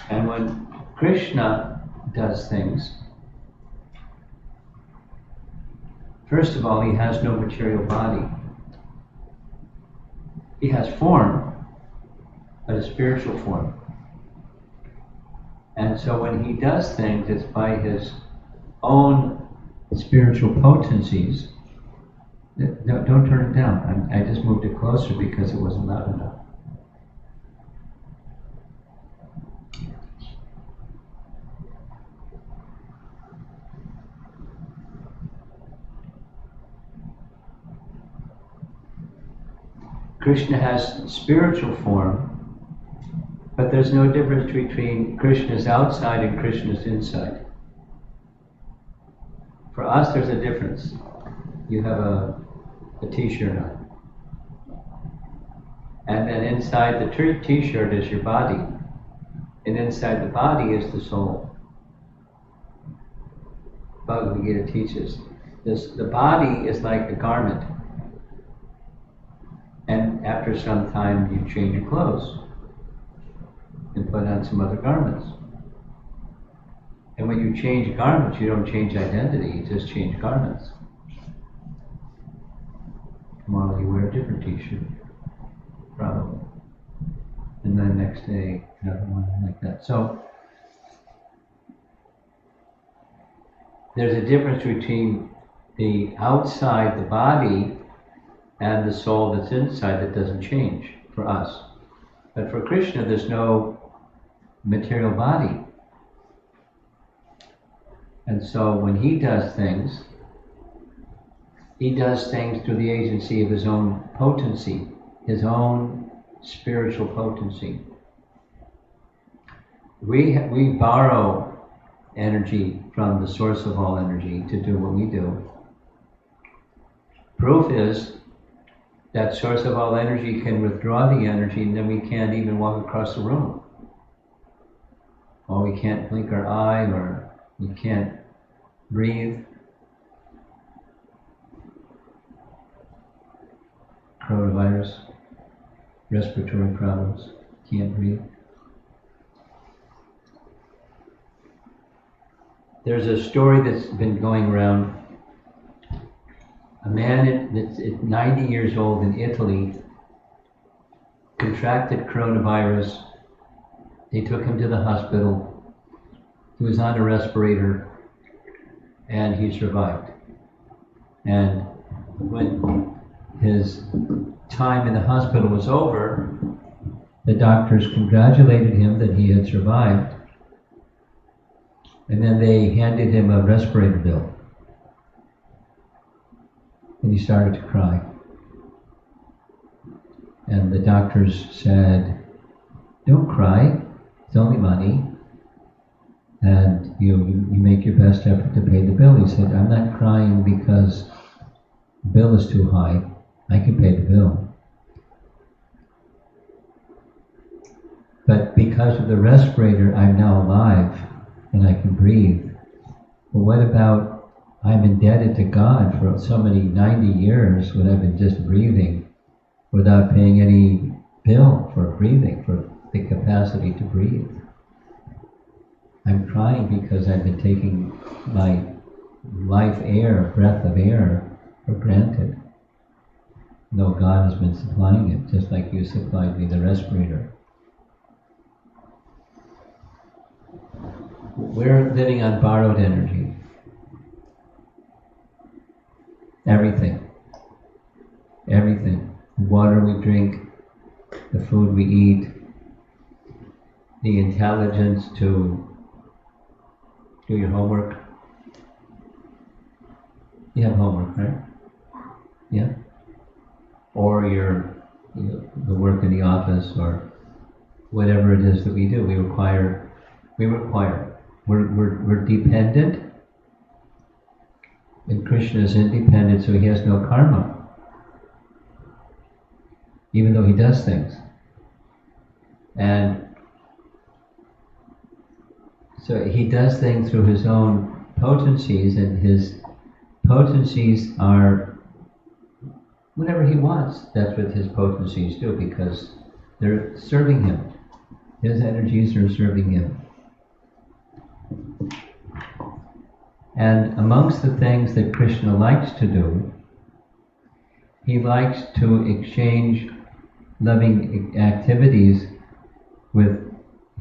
And when Krishna does things, first of all, he has no material body. He has form, but a spiritual form. And so when he does things, it's by his own spiritual potencies. Don't turn it down. I just moved it closer because it wasn't loud enough. Krishna has spiritual form, but there's no difference between Krishna's outside and Krishna's inside. For us, there's a difference. You have a t-shirt on. And then inside the t-shirt is your body. And inside the body is the soul. Bhagavad Gita teaches this. The body is like the garment. And after some time, you change your clothes and put on some other garments. And when you change garments, you don't change identity, you just change garments. Tomorrow you wear a different t-shirt, probably. And then next day, another one like that. So, there's a difference between the outside, the body, and the soul that's inside that doesn't change for us. But for Krishna, there's no material body. And so when he does things through the agency of his own potency, his own spiritual potency. We borrow energy from the source of all energy to do what we do. Proof is that source of all energy can withdraw the energy, and then we can't even walk across the room. Or we can't blink our eye, or we can't breathe. Coronavirus, respiratory problems, can't breathe. There's a story that's been going around. A man that's 90 years old in Italy contracted coronavirus. They took him to the hospital. He was on a respirator, and he survived. And when his time in the hospital was over, the doctors congratulated him that he had survived. And then they handed him a respirator bill. And he started to cry. And the doctors said, "Don't cry, it's only money. And you make your best effort to pay the bill." He said, "I'm not crying because the bill is too high. I can pay the bill. But because of the respirator, I'm now alive and I can breathe. Well, what about I'm indebted to God for so many 90 years when I've been just breathing without paying any bill for breathing, for the capacity to breathe. I'm crying because I've been taking my life air, breath of air, for granted. Though God has been supplying it, just like you supplied me the respirator. We're living on borrowed energy. Everything. Everything. The water we drink, the food we eat, the intelligence to do your homework. You have homework, right? Yeah? Or the work in the office, or whatever it is that we do. We require. We're dependent. And Krishna is independent, so he has no karma, even though he does things. And so he does things through his own potencies, and his potencies are whatever he wants. That's what his potencies do, because they're serving him. His energies are serving him. And amongst the things that Krishna likes to do, he likes to exchange loving activities with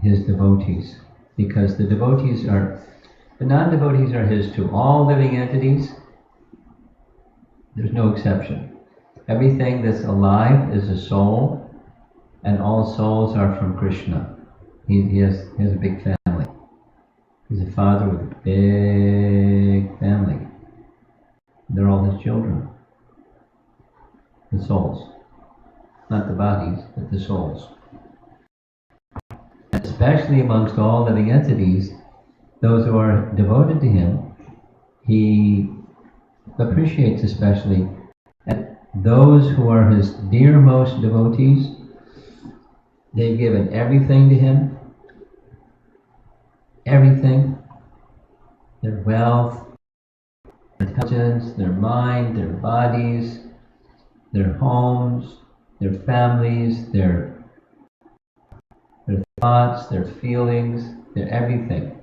his devotees, because the non-devotees are his too. All living entities, there's no exception. Everything that's alive is a soul, and all souls are from Krishna. He has a big family. He's a father with a big family. They're all his children. The souls. Not the bodies, but the souls. Especially amongst all living entities, those who are devoted to him, he appreciates especially. And those who are his dearmost devotees, they've given everything to him. Everything. Their wealth, their intelligence, their mind, their bodies, their homes, their families, their thoughts, their feelings, their everything.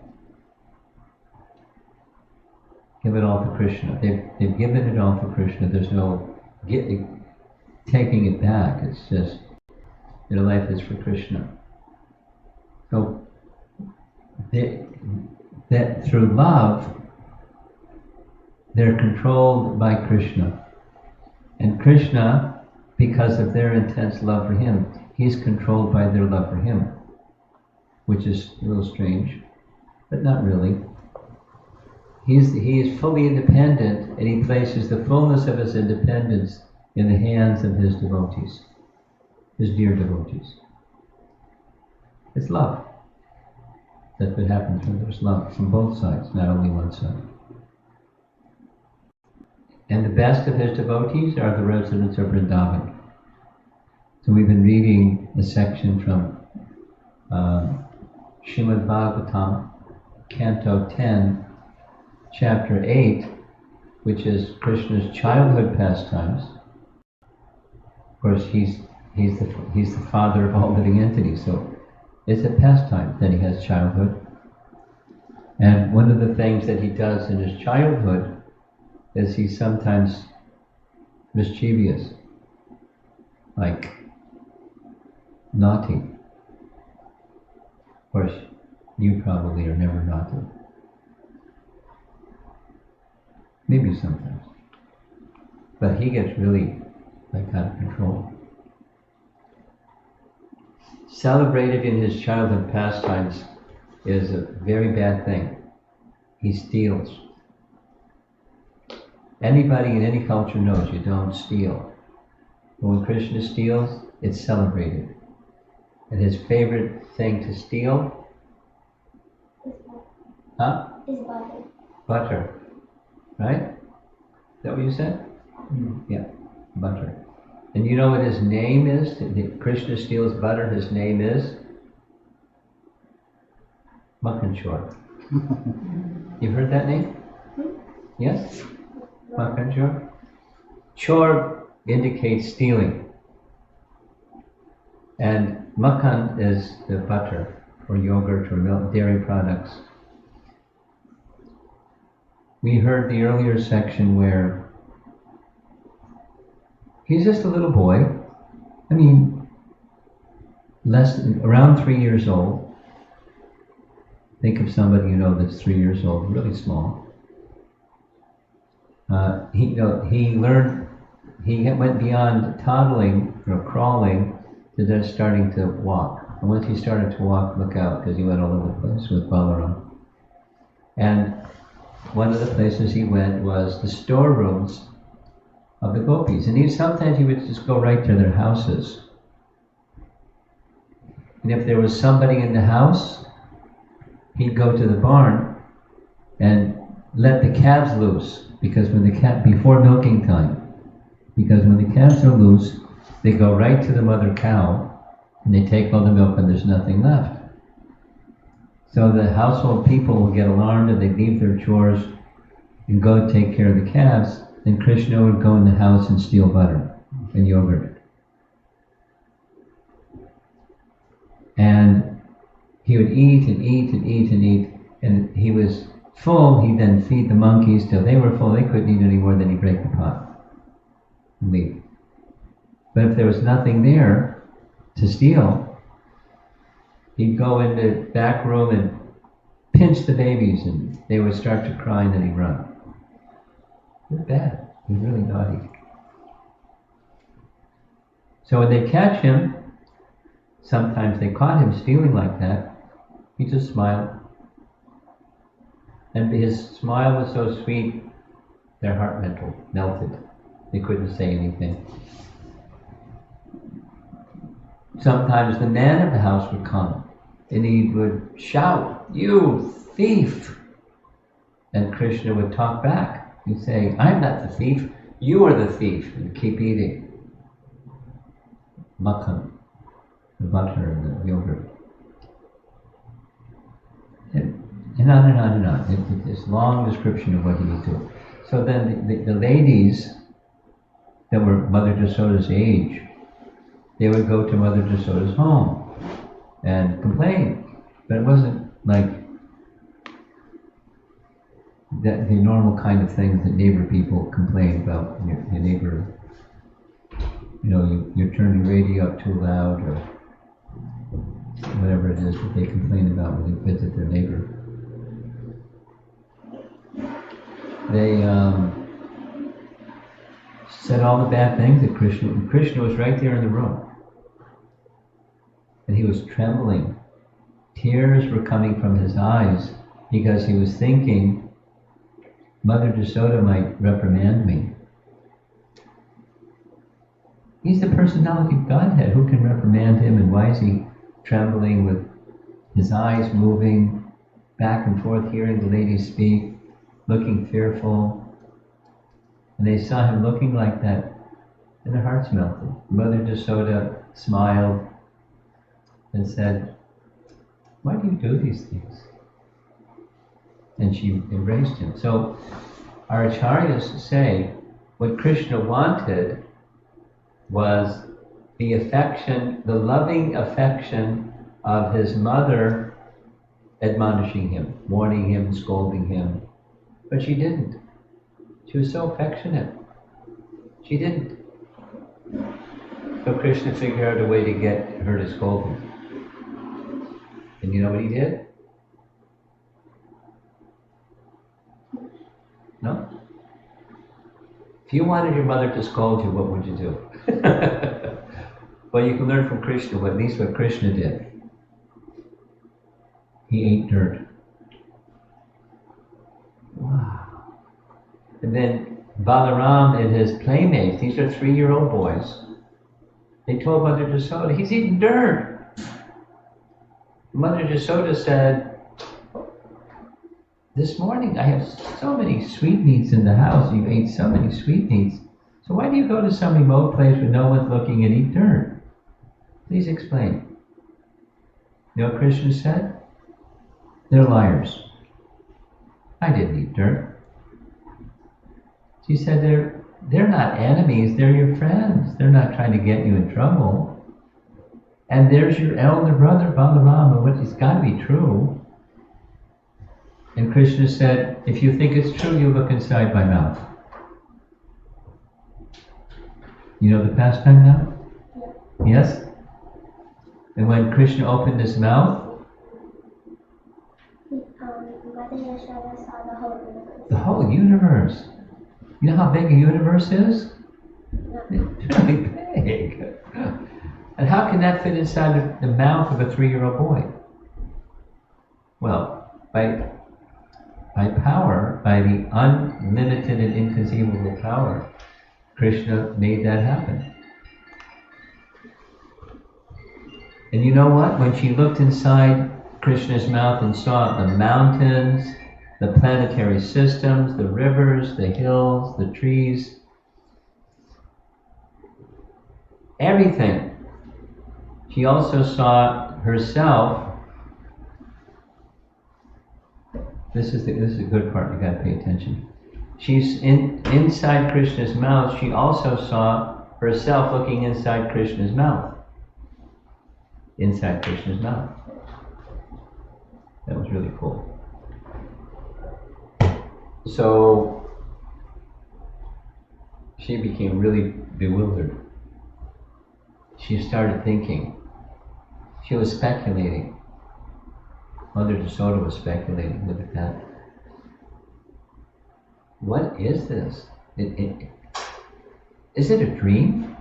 Give it all to Krishna. They've given it all to Krishna. There's no taking it back. It's just their life is for Krishna. So that through love, they're controlled by Krishna. And Krishna, because of their intense love for him, he's controlled by their love for him, which is a little strange, but not really. He is fully independent, and he places the fullness of his independence in the hands of his devotees, his dear devotees. It's love. That's what happens when there's love from both sides, not only one side. And the best of his devotees are the residents of Vrindavan. So we've been reading a section from Srimad Bhagavatam, Canto 10, Chapter 8, which is Krishna's childhood pastimes. Of course, he's the father of all living entities, so it's a pastime that he has childhood. And one of the things that he does in his childhood is he's sometimes mischievous, like naughty. Of course, you probably are never naughty. Maybe sometimes. But he gets really out of control. Celebrated in his childhood pastimes is a very bad thing. He steals. Anybody in any culture knows you don't steal. But when Krishna steals, it's celebrated. And his favorite thing to steal? Is butter. Butter. Right? Is that what you said? Mm-hmm. Yeah, butter. And you know what his name is? Krishna steals butter, his name is? Makhanchor. You've heard that name? Yes? Makhanchor? Chor indicates stealing. And makhan is the butter, or yogurt, or milk, dairy products. We heard the earlier section where he's just a little boy. I mean, around 3 years old. Think of somebody you know that's 3 years old, really small. He went beyond toddling or crawling to just starting to walk. And once he started to walk, look out, because he went all over the place with Balaram. And one of the places he went was the storerooms of the gopis. And sometimes he would just go right to their houses. And if there was somebody in the house, he'd go to the barn and let the calves loose, because before milking time, because when the calves are loose, they go right to the mother cow and they take all the milk and there's nothing left. So the household people will get alarmed and they leave their chores and go take care of the calves. Then Krishna would go in the house and steal butter and yogurt. And he would eat and eat and eat and eat, and he was full. He'd then feed the monkeys till they were full. They couldn't eat any more. Then he'd break the pot and leave. But if there was nothing there to steal, he'd go in the back room and pinch the babies, and they would start to cry, and then he'd run. It was bad. He was really naughty. So when they catch him, sometimes they caught him stealing like that, he just smiled. And his smile was so sweet, their heart melted. They couldn't say anything. Sometimes the man of the house would come, and he would shout, "You thief!" And Krishna would talk back. He'd say, "I'm not the thief, you are the thief," and keep eating makhan, the butter and the yogurt. And on and on and on. It's this long description of what he would do. So then the ladies that were Mother Jasoda's age, they would go to Mother Jasoda's home and complain. But it wasn't like the normal kind of things that neighbor people complain about. Your neighbor, you turn your radio up too loud, or whatever it is that they complain about when they visit their neighbor. They said all the bad things at Krishna, and Krishna was right there in the room. And he was trembling. Tears were coming from his eyes because he was thinking, Mother Jasoda might reprimand me. He's the personality of Godhead. Who can reprimand him, and why is he trembling with his eyes moving back and forth, hearing the ladies speak, looking fearful? And they saw him looking like that, and their hearts melted. Mother Jasoda smiled and said, "Why do you do these things?" And she embraced him. So our acharyas say what Krishna wanted was the affection, the loving affection of his mother admonishing him, warning him, scolding him. But she didn't. She was so affectionate. She didn't. So Krishna figured out a way to get her to scold him. And you know what he did? No? If you wanted your mother to scold you, what would you do? Well, you can learn from Krishna, at least what Krishna did. He ate dirt. Wow. And then Balaram and his playmates, these are 3-year-old boys, they told Mother Jasoda, "He's eating dirt." Mother Jasoda said, "This morning I have so many sweetmeats in the house. You ate so many sweetmeats. So why do you go to some remote place where no one's looking and eat dirt? Please explain." You know what Krishna said? "They're liars. I didn't eat dirt." She said, they're not enemies, they're your friends. They're not trying to get you in trouble. And there's your elder brother, Balarama, which has got to be true. And Krishna said, "If you think it's true, you look inside my mouth." You know the pastime now? Yes? And when Krishna opened his mouth, the whole universe. You know how big a universe is? It's really big. And how can that fit inside the mouth of a 3-year-old boy? Well, by power, by the unlimited and inconceivable power, Krishna made that happen. And you know what? When she looked inside Krishna's mouth and saw the mountains, the planetary systems, the rivers, the hills, the trees, everything. She also saw herself. This is a good part, you got to pay attention. She's inside Krishna's mouth. She also saw herself looking inside Krishna's mouth. Inside Krishna's mouth. That was really cool. So she became really bewildered. She started thinking. She was speculating. Mother Jasoda was speculating. Look at that. What is this? Is it a dream?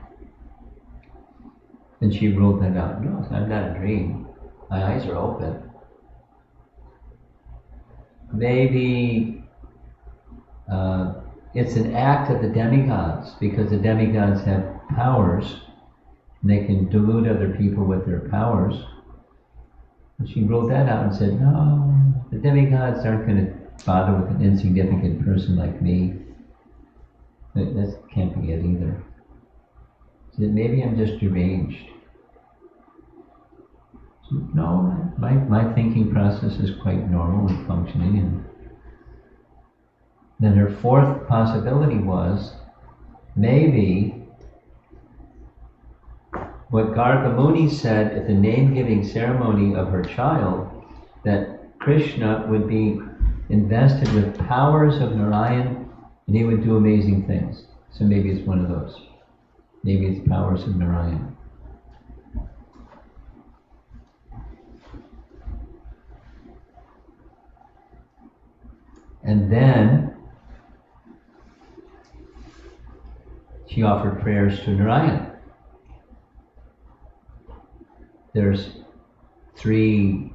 And she ruled that out. No, I'm not a dream. My eyes are open. Maybe it's an act of the demigods, because the demigods have powers and they can delude other people with their powers. And she ruled that out and said, no, the demigods aren't going to bother with an insignificant person like me. That can't be it either. She said, maybe I'm just deranged. She said, no, my thinking process is quite normal and functioning. And then her fourth possibility was, maybe what Garga Muni said at the name-giving ceremony of her child, that Krishna would be invested with powers of Narayan and he would do amazing things. So maybe it's one of those. Maybe it's powers of Narayan. And then she offered prayers to Narayan. There's three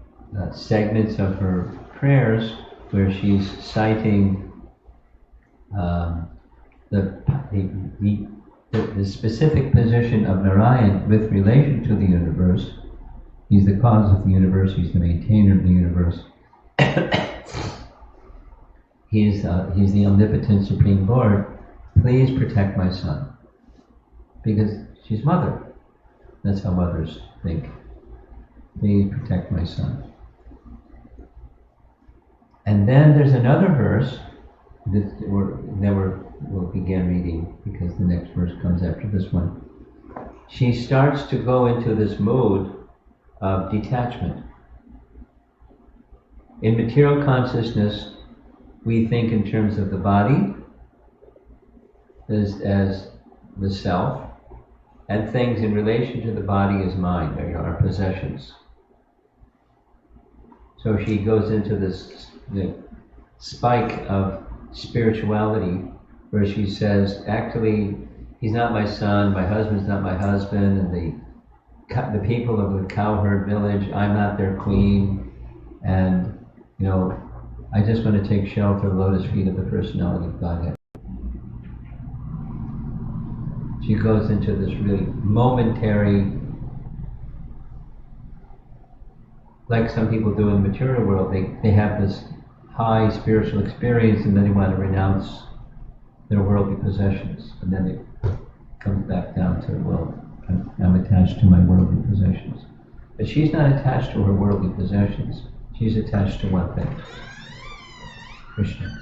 segments of her prayers where she's citing the specific position of Narayan with relation to the universe. He's the cause of the universe, he's the maintainer of the universe. He's the omnipotent Supreme Lord. Please protect my son. Because she's mother. That's how mothers think. Please protect my son. And then there's another verse that we'll begin reading, because the next verse comes after this one. She starts to go into this mood of detachment. In material consciousness, we think in terms of the body as the self, and things in relation to the body as mind, our possessions. So she goes into this spike of spirituality where she says, actually, he's not my son, my husband's not my husband, and the people of the cowherd village, I'm not their queen, and I just want to take shelter of the lotus feet of the personality of Godhead. She goes into this really momentary, like some people do in the material world, they have this high spiritual experience and then they want to renounce their worldly possessions. And then it comes back down to, well, I'm attached to my worldly possessions. But she's not attached to her worldly possessions. She's attached to one thing, Krishna.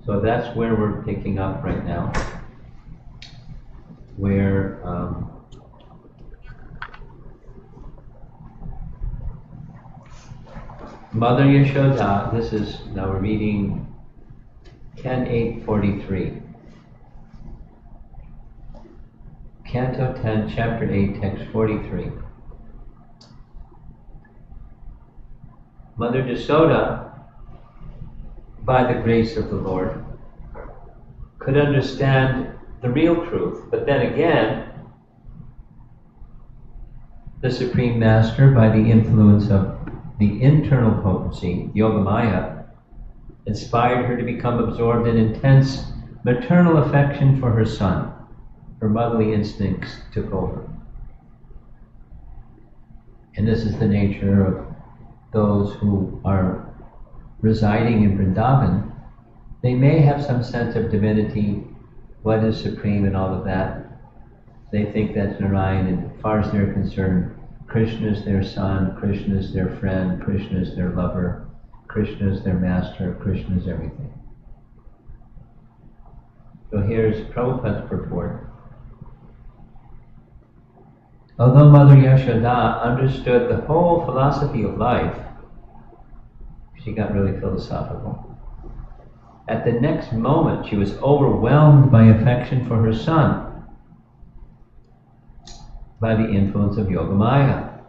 So that's where we're picking up right now, where Mother Yashoda, now we're reading 10:8:43. Canto 10, Chapter 8, Text 43. Mother Jasoda, by the grace of the Lord, could understand the real truth, but then again, the Supreme Master, by the influence of the internal potency, Yogamaya, inspired her to become absorbed in intense maternal affection for her son. Her motherly instincts took over. And this is the nature of those who are residing in Vrindavan. They may have some sense of divinity, what is supreme and all of that. They think that's Narayan, and as far as they're concerned, Krishna is their son, Krishna is their friend, Krishna is their lover, Krishna is their master, Krishna is everything. So here's Prabhupada's purport. Although Mother Yashoda understood the whole philosophy of life, She got really philosophical. At the next moment, she was overwhelmed by affection for her son, by the influence of Yogamaya.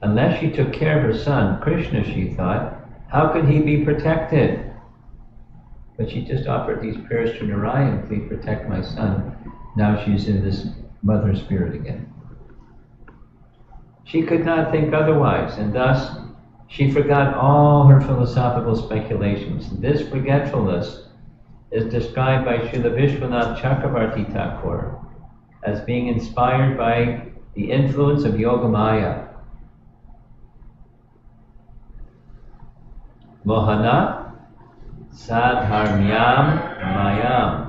Unless she took care of her son, Krishna, she thought, how could he be protected? But she just offered these prayers to Narayan, please protect my son. Now she's in this mother spirit again. She could not think otherwise, and thus she forgot all her philosophical speculations. This forgetfulness is described by Srila Vishwanath Chakravarti Thakur as being inspired by the influence of Yogamaya. Mohana sadharmyam mayam.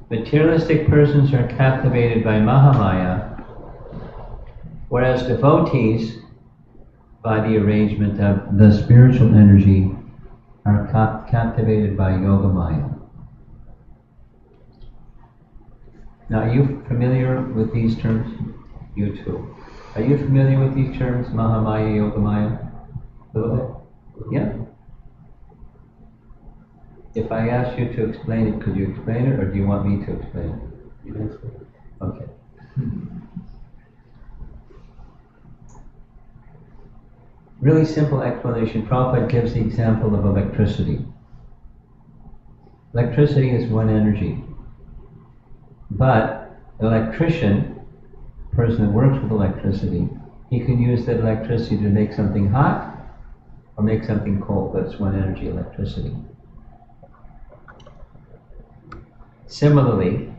Materialistic persons are captivated by Mahamaya, whereas devotees, by the arrangement of the spiritual energy, are captivated by Yogamaya. Now, are you familiar with these terms? You too. Are you familiar with these terms, Mahamaya, Yogamaya? A little bit? Yeah? If I ask you to explain it, could you explain it, or do you want me to explain it? You can explain it. Okay. Really simple explanation. Prabhupada gives the example of electricity. Electricity is one energy. But an electrician, a person that works with electricity, he can use that electricity to make something hot or make something cold. That's one energy, electricity. Similarly,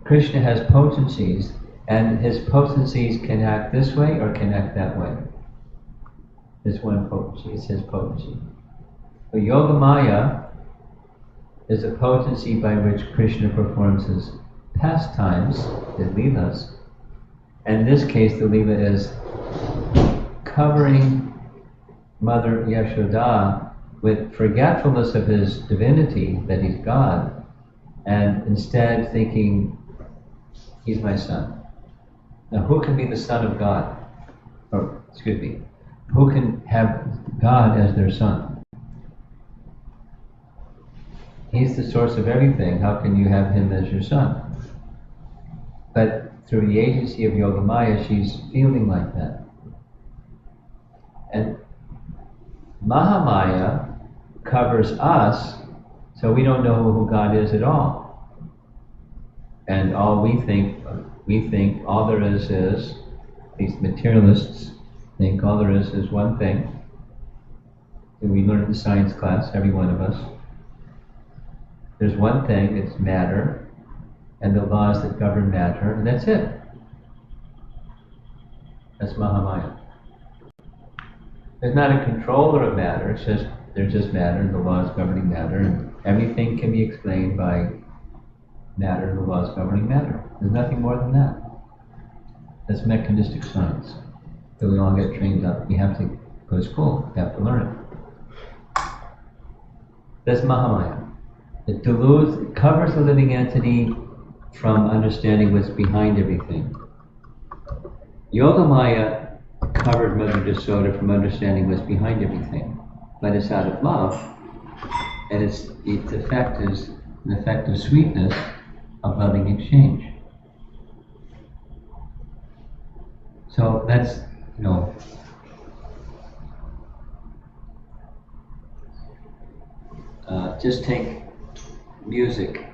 Krishna has potencies, and his potencies can act this way or can act that way. There's one potency, it's his potency. So Yogamaya is a potency by which Krishna performs his pastimes, his leelas. And in this case, the leela is covering Mother Yashoda with forgetfulness of his divinity, that he's God, and instead thinking, he's my son. Now, who can be the son of God? Or, excuse me, who can have God as their son? He's the source of everything. How can you have him as your son? But through the agency of Yogamaya, she's feeling like that. And Mahamaya covers us, so we don't know who God is at all. And all we think all there is, these materialists think all there is one thing. And we learned in science class, every one of us. There's one thing, it's matter, and the laws that govern matter, and that's it. That's Mahamaya. There's not a controller of matter, it's just, there's just matter and the laws governing matter, and everything can be explained by matter and the laws governing matter. There's nothing more than that. That's mechanistic science. So we all get trained up. You have to go to school, you have to learn it. That's Mahamaya. It dilutes, it covers the living entity from understanding what's behind everything. Yogamaya covered Mother Yasoda from understanding what's behind everything. But it's out of love, and its effect is an effect of sweetness, of loving exchange. So that's, just take music.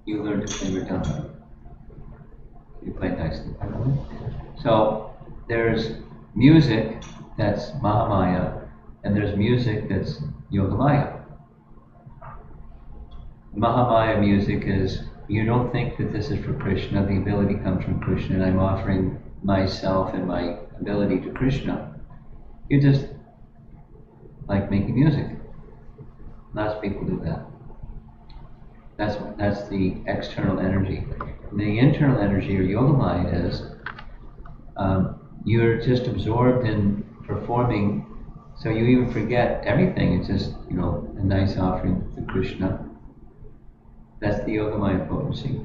You learn to play mridanga. You play nicely. So there's music that's Mahamaya, and there's music that's Yogamaya. Mahamaya music is, you don't think that this is for Krishna, the ability comes from Krishna, and I'm offering myself and my ability to Krishna. You just like making music. Lots of people do that. That's the external energy. And the internal energy, or Yogamaya, is you're just absorbed in performing, so you even forget everything. It's just, a nice offering to Krishna. That's the Yogamaya potency.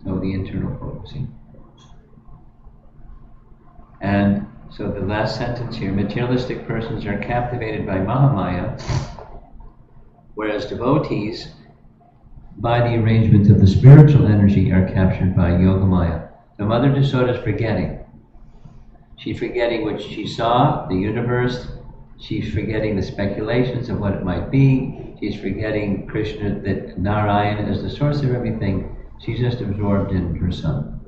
So the internal potency. And so the last sentence here, materialistic persons are captivated by Mahamaya, whereas devotees, by the arrangement of the spiritual energy, are captured by Yogamaya. So Mother Yasoda is forgetting. She's forgetting what she saw, the universe. She's forgetting the speculations of what it might be. She's forgetting Krishna, that Narayana is the source of everything. She's just absorbed in her son,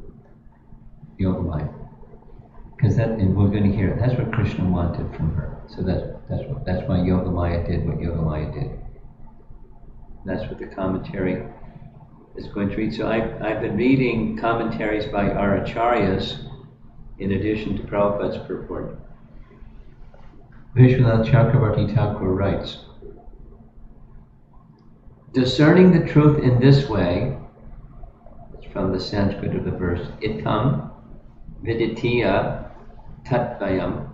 Yogamaya. Because and we're going to hear it. That's what Krishna wanted from her. So that's why Yogamaya did what Yogamaya did. That's what the commentary is going to read. So I've been reading commentaries by our acharyas in addition to Prabhupada's purport. Vishwanath Chakravarti Thakur writes, discerning the truth in this way, it's from the Sanskrit of the verse, itam viditiya tatvayam.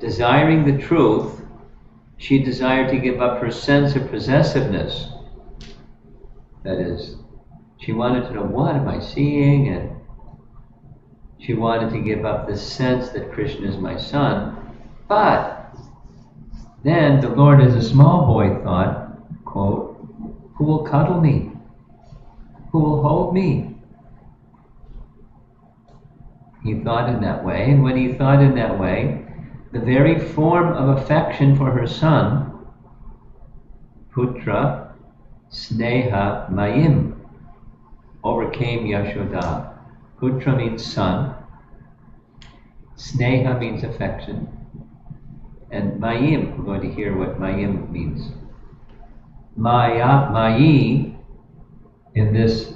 Desiring the truth, she desired to give up her sense of possessiveness. That is, she wanted to know, what am I seeing? And she wanted to give up the sense that Krishna is my son. But then the Lord, as a small boy, thought, quote, who will cuddle me? Who will hold me? He thought in that way, and when he thought in that way, the very form of affection for her son, Putra Sneha Mayim, overcame Yashoda. Putra means son, Sneha means affection, and Mayim, we're going to hear what Mayim means. Mayi, in this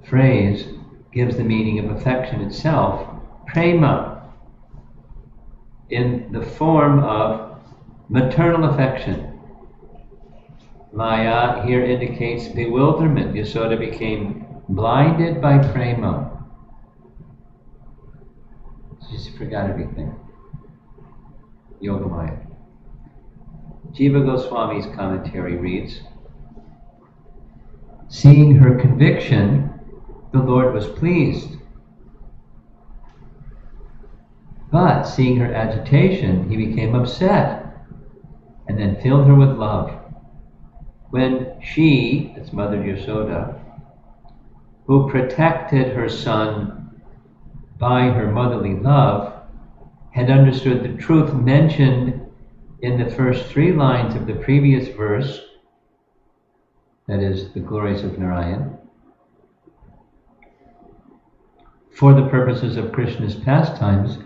phrase, gives the meaning of affection itself. Prema, in the form of maternal affection. Maya here indicates bewilderment. Yasoda became blinded by prema. She just forgot everything. Yogamaya. Jiva Goswami's commentary reads, seeing her conviction, the Lord was pleased. But seeing her agitation, he became upset and then filled her with love. When she, that's Mother Yasoda, who protected her son by her motherly love, had understood the truth mentioned in the first 3 lines of the previous verse, that is, the glories of Narayan, for the purposes of Krishna's pastimes,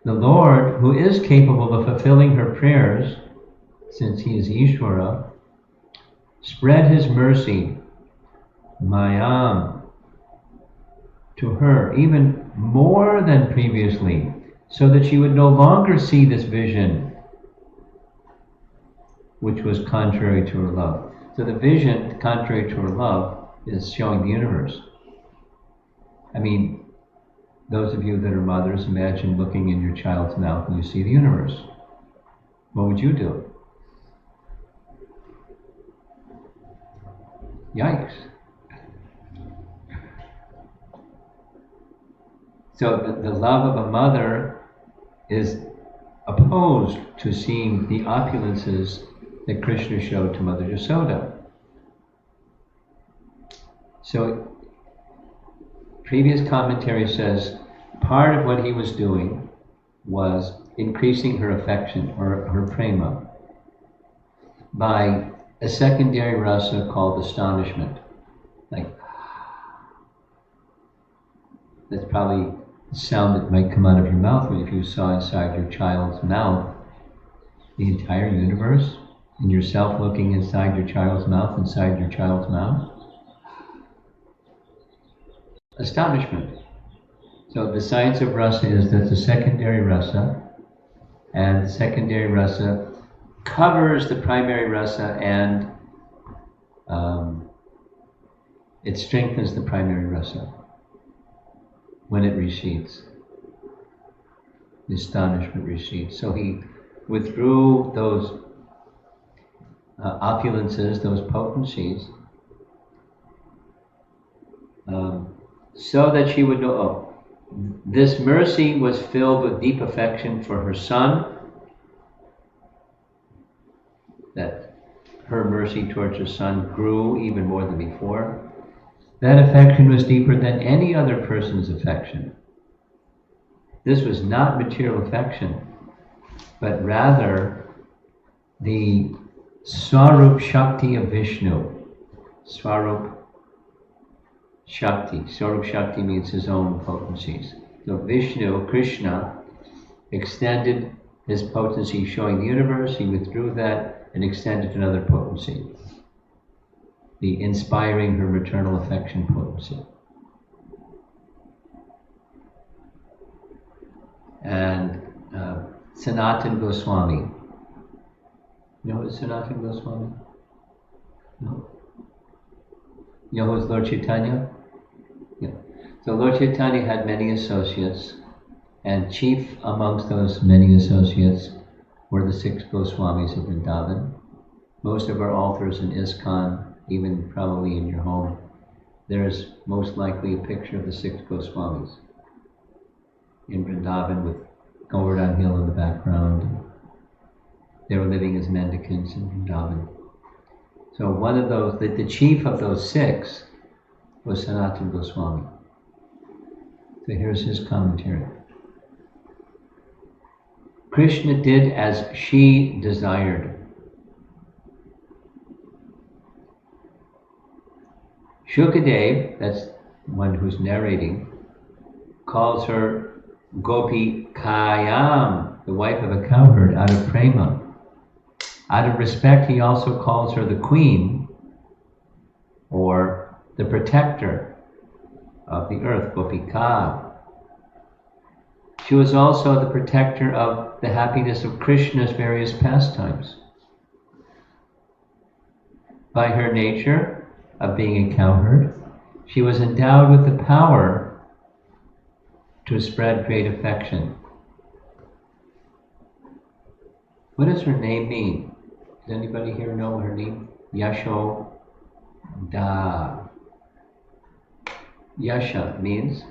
the Lord, who is capable of fulfilling her prayers, since he is Ishvara, spread his mercy, Mayam, to her, even more than previously, so that she would no longer see this vision, which was contrary to her love. So the vision, contrary to her love, is showing the universe. I mean, those of you that are mothers, imagine looking in your child's mouth and you see the universe. What would you do? Yikes. So the love of a mother is opposed to seeing the opulences that Krishna showed to Mother Yasoda. So previous commentary says part of what he was doing was increasing her affection, or her prema, by a secondary rasa called astonishment. Like, that's probably the sound that might come out of your mouth if you saw inside your child's mouth the entire universe, and yourself looking inside your child's mouth, Astonishment. So the science of rasa is that the secondary rasa, and the secondary rasa covers the primary rasa and it strengthens the primary rasa when it recedes. The astonishment recedes. So he withdrew those opulences, those potencies, so that she would know, oh, this mercy was filled with deep affection for her son, that her mercy towards her son grew even more than before. That affection was deeper than any other person's affection. This was not material affection, but rather the Swarup Shakti of Vishnu. Swarup Shakti. Swarup Shakti means his own potencies. So Vishnu, Krishna, extended his potency showing the universe. He withdrew that and extended another potency, the inspiring her maternal affection potency. And Sanatan Goswami. You know who is Sanatan Goswami? No? You know who is Lord Chaitanya? Yeah. So Lord Chaitanya had many associates, and chief amongst those many associates were the 6 Goswamis of Vrindavan. Most of our altars in ISKCON, even probably in your home, there's most likely a picture of the 6 Goswamis in Vrindavan with Govardhan Hill in the background. They were living as mendicants in Vrindavan. So one of those, the chief of those 6 was Sanatan Goswami. So here's his commentary. Krishna did as she desired. Shukadev, that's one who's narrating, calls her Gopi Kayam, the wife of a cowherd, out of prema. Out of respect, he also calls her the queen, or the protector of the earth, Gopika. She was also the protector of the happiness of Krishna's various pastimes. By her nature of being a cowherd, she was endowed with the power to spread great affection. What does her name mean? Does anybody here know her name? Yashoda. Yasha means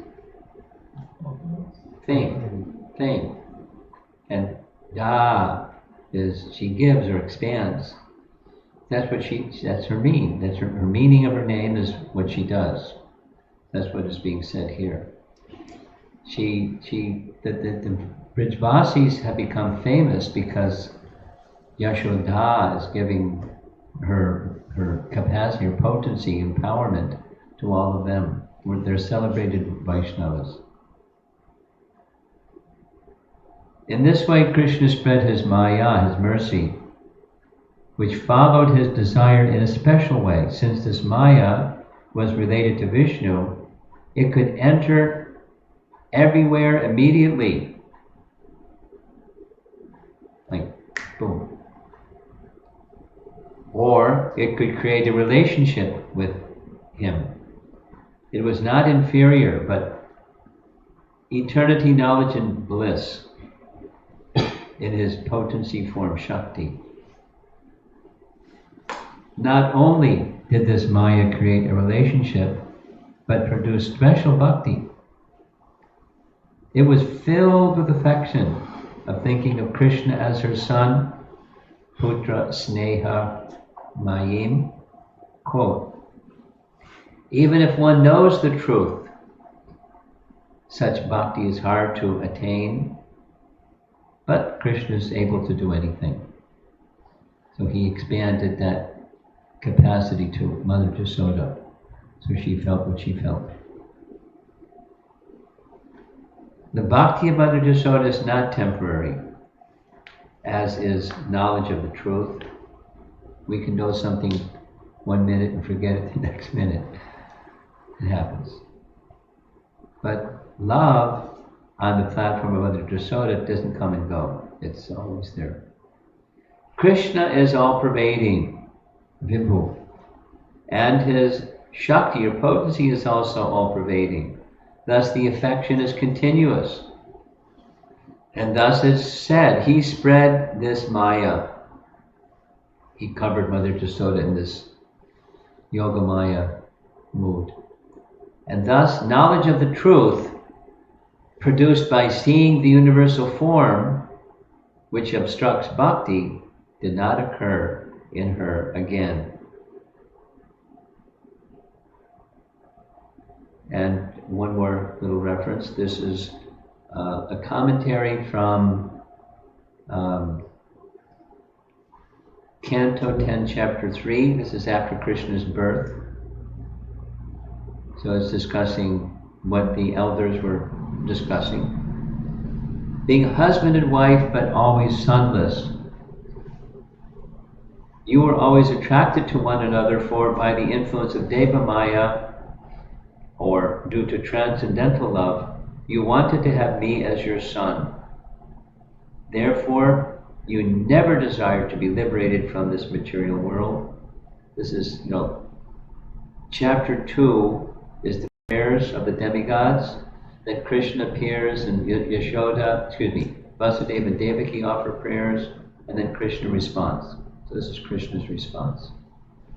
thing. And da is she gives or expands. That's her meaning. That's her meaning of her name is what she does. That's what is being said here. The Brijvasis have become famous because Yashoda is giving her capacity, her potency, empowerment to all of them. They're celebrated Vaishnavas. In this way, Krishna spread his Maya, his mercy, which followed his desire in a special way. Since this Maya was related to Vishnu, it could enter everywhere immediately. Like, boom. Or it could create a relationship with him. It was not inferior, but eternity, knowledge, and bliss in his potency form, Shakti. Not only did this Maya create a relationship, but produced special bhakti. It was filled with affection of thinking of Krishna as her son, Putra Sneha Mayim. Quote, even if one knows the truth, such bhakti is hard to attain, but Krishna is able to do anything. So he expanded that capacity to Mother Jasoda, so she felt what she felt. The bhakti of Mother Jasoda is not temporary, as is knowledge of the truth. We can know something 1 minute and forget it the next minute. It happens. But love on the platform of Mother Jasoda doesn't come and go. It's always there. Krishna is all-pervading, Vibhu. And his Shakti or potency is also all-pervading. Thus the affection is continuous. And thus it's said, he spread this Maya. He covered Mother Jasoda in this Yoga Maya mood. And thus knowledge of the truth produced by seeing the universal form, which obstructs bhakti, did not occur in her again. And one more little reference. This is a commentary from Canto 10, Chapter 3. This is after Krishna's birth. So it's discussing what the elders were discussing. Being husband and wife, but always sonless. You were always attracted to one another, for by the influence of Deva Maya, or due to transcendental love, you wanted to have me as your son. Therefore, you never desired to be liberated from this material world. This is, Chapter 2 is the prayers of the demigods. Then Krishna appears and Vasudeva and Devaki offer prayers, and then Krishna responds. So this is Krishna's response,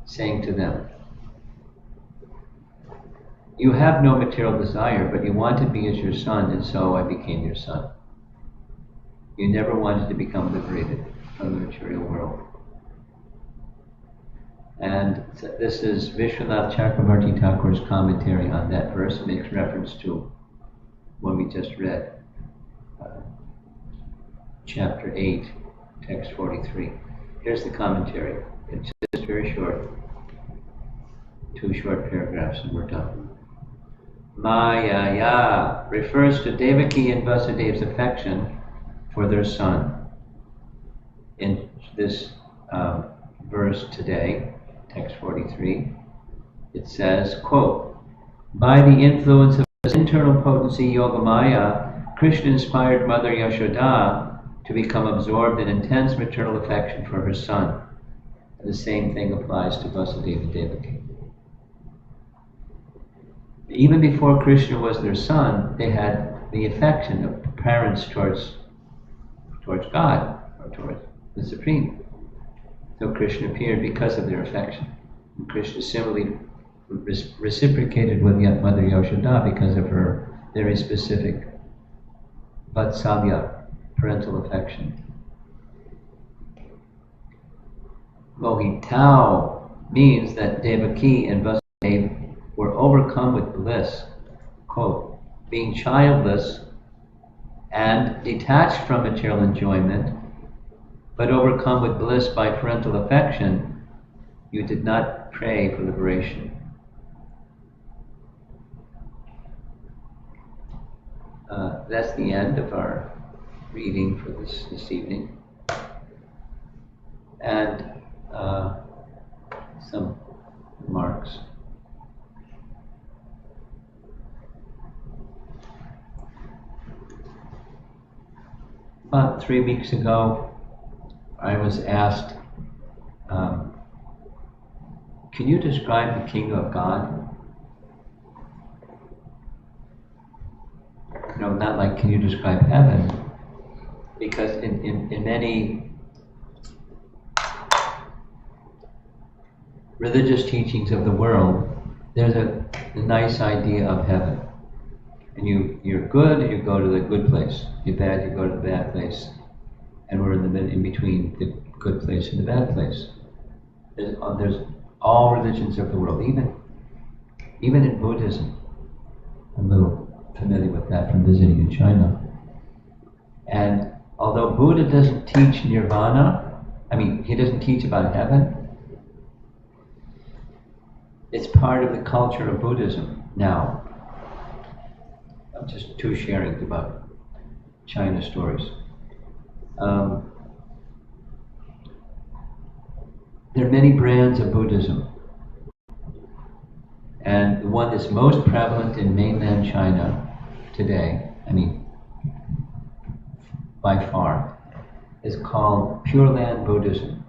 saying to them, you have no material desire, but you wanted me as your son, and so I became your son. You never wanted to become liberated from the material world. And this is Vishwanath Chakravarti Thakur's commentary on that verse. It makes reference to what we just read, chapter 8, text 43. Here's the commentary. It's just very short, 2 short paragraphs, and we're done. Maya refers to Devaki and Vasudev's affection for their son. In this verse today, text 43, it says, quote, by the influence of his internal potency, Yogamaya, Krishna inspired Mother Yashoda to become absorbed in intense maternal affection for her son. And the same thing applies to Vasudeva and Devaki. Even before Krishna was their son, they had the affection of parents towards God, or towards the Supreme. So Krishna appeared because of their affection. And Krishna similarly reciprocated with Mother Yashoda because of her very specific vatsalya, parental affection. Mohitao means that Devaki and Vasudeva were overcome with bliss, quote, being childless and detached from material enjoyment, but overcome with bliss by parental affection, you did not pray for liberation. That's the end of our reading for this evening. And some remarks. About 3 weeks ago, I was asked, can you describe the kingdom of God? Not like, can you describe heaven? Because in many religious teachings of the world, there's a nice idea of heaven. And you're good, you go to the good place. You're bad, you go to the bad place. And we're in between the good place and the bad place. There's all religions of the world, even in Buddhism. I'm a little familiar with that from visiting in China. And although Buddha doesn't teach nirvana, he doesn't teach about heaven, it's part of the culture of Buddhism now. Just 2 sharings about China stories. There are many brands of Buddhism, and the one that's most prevalent in mainland China today, by far, is called Pure Land Buddhism.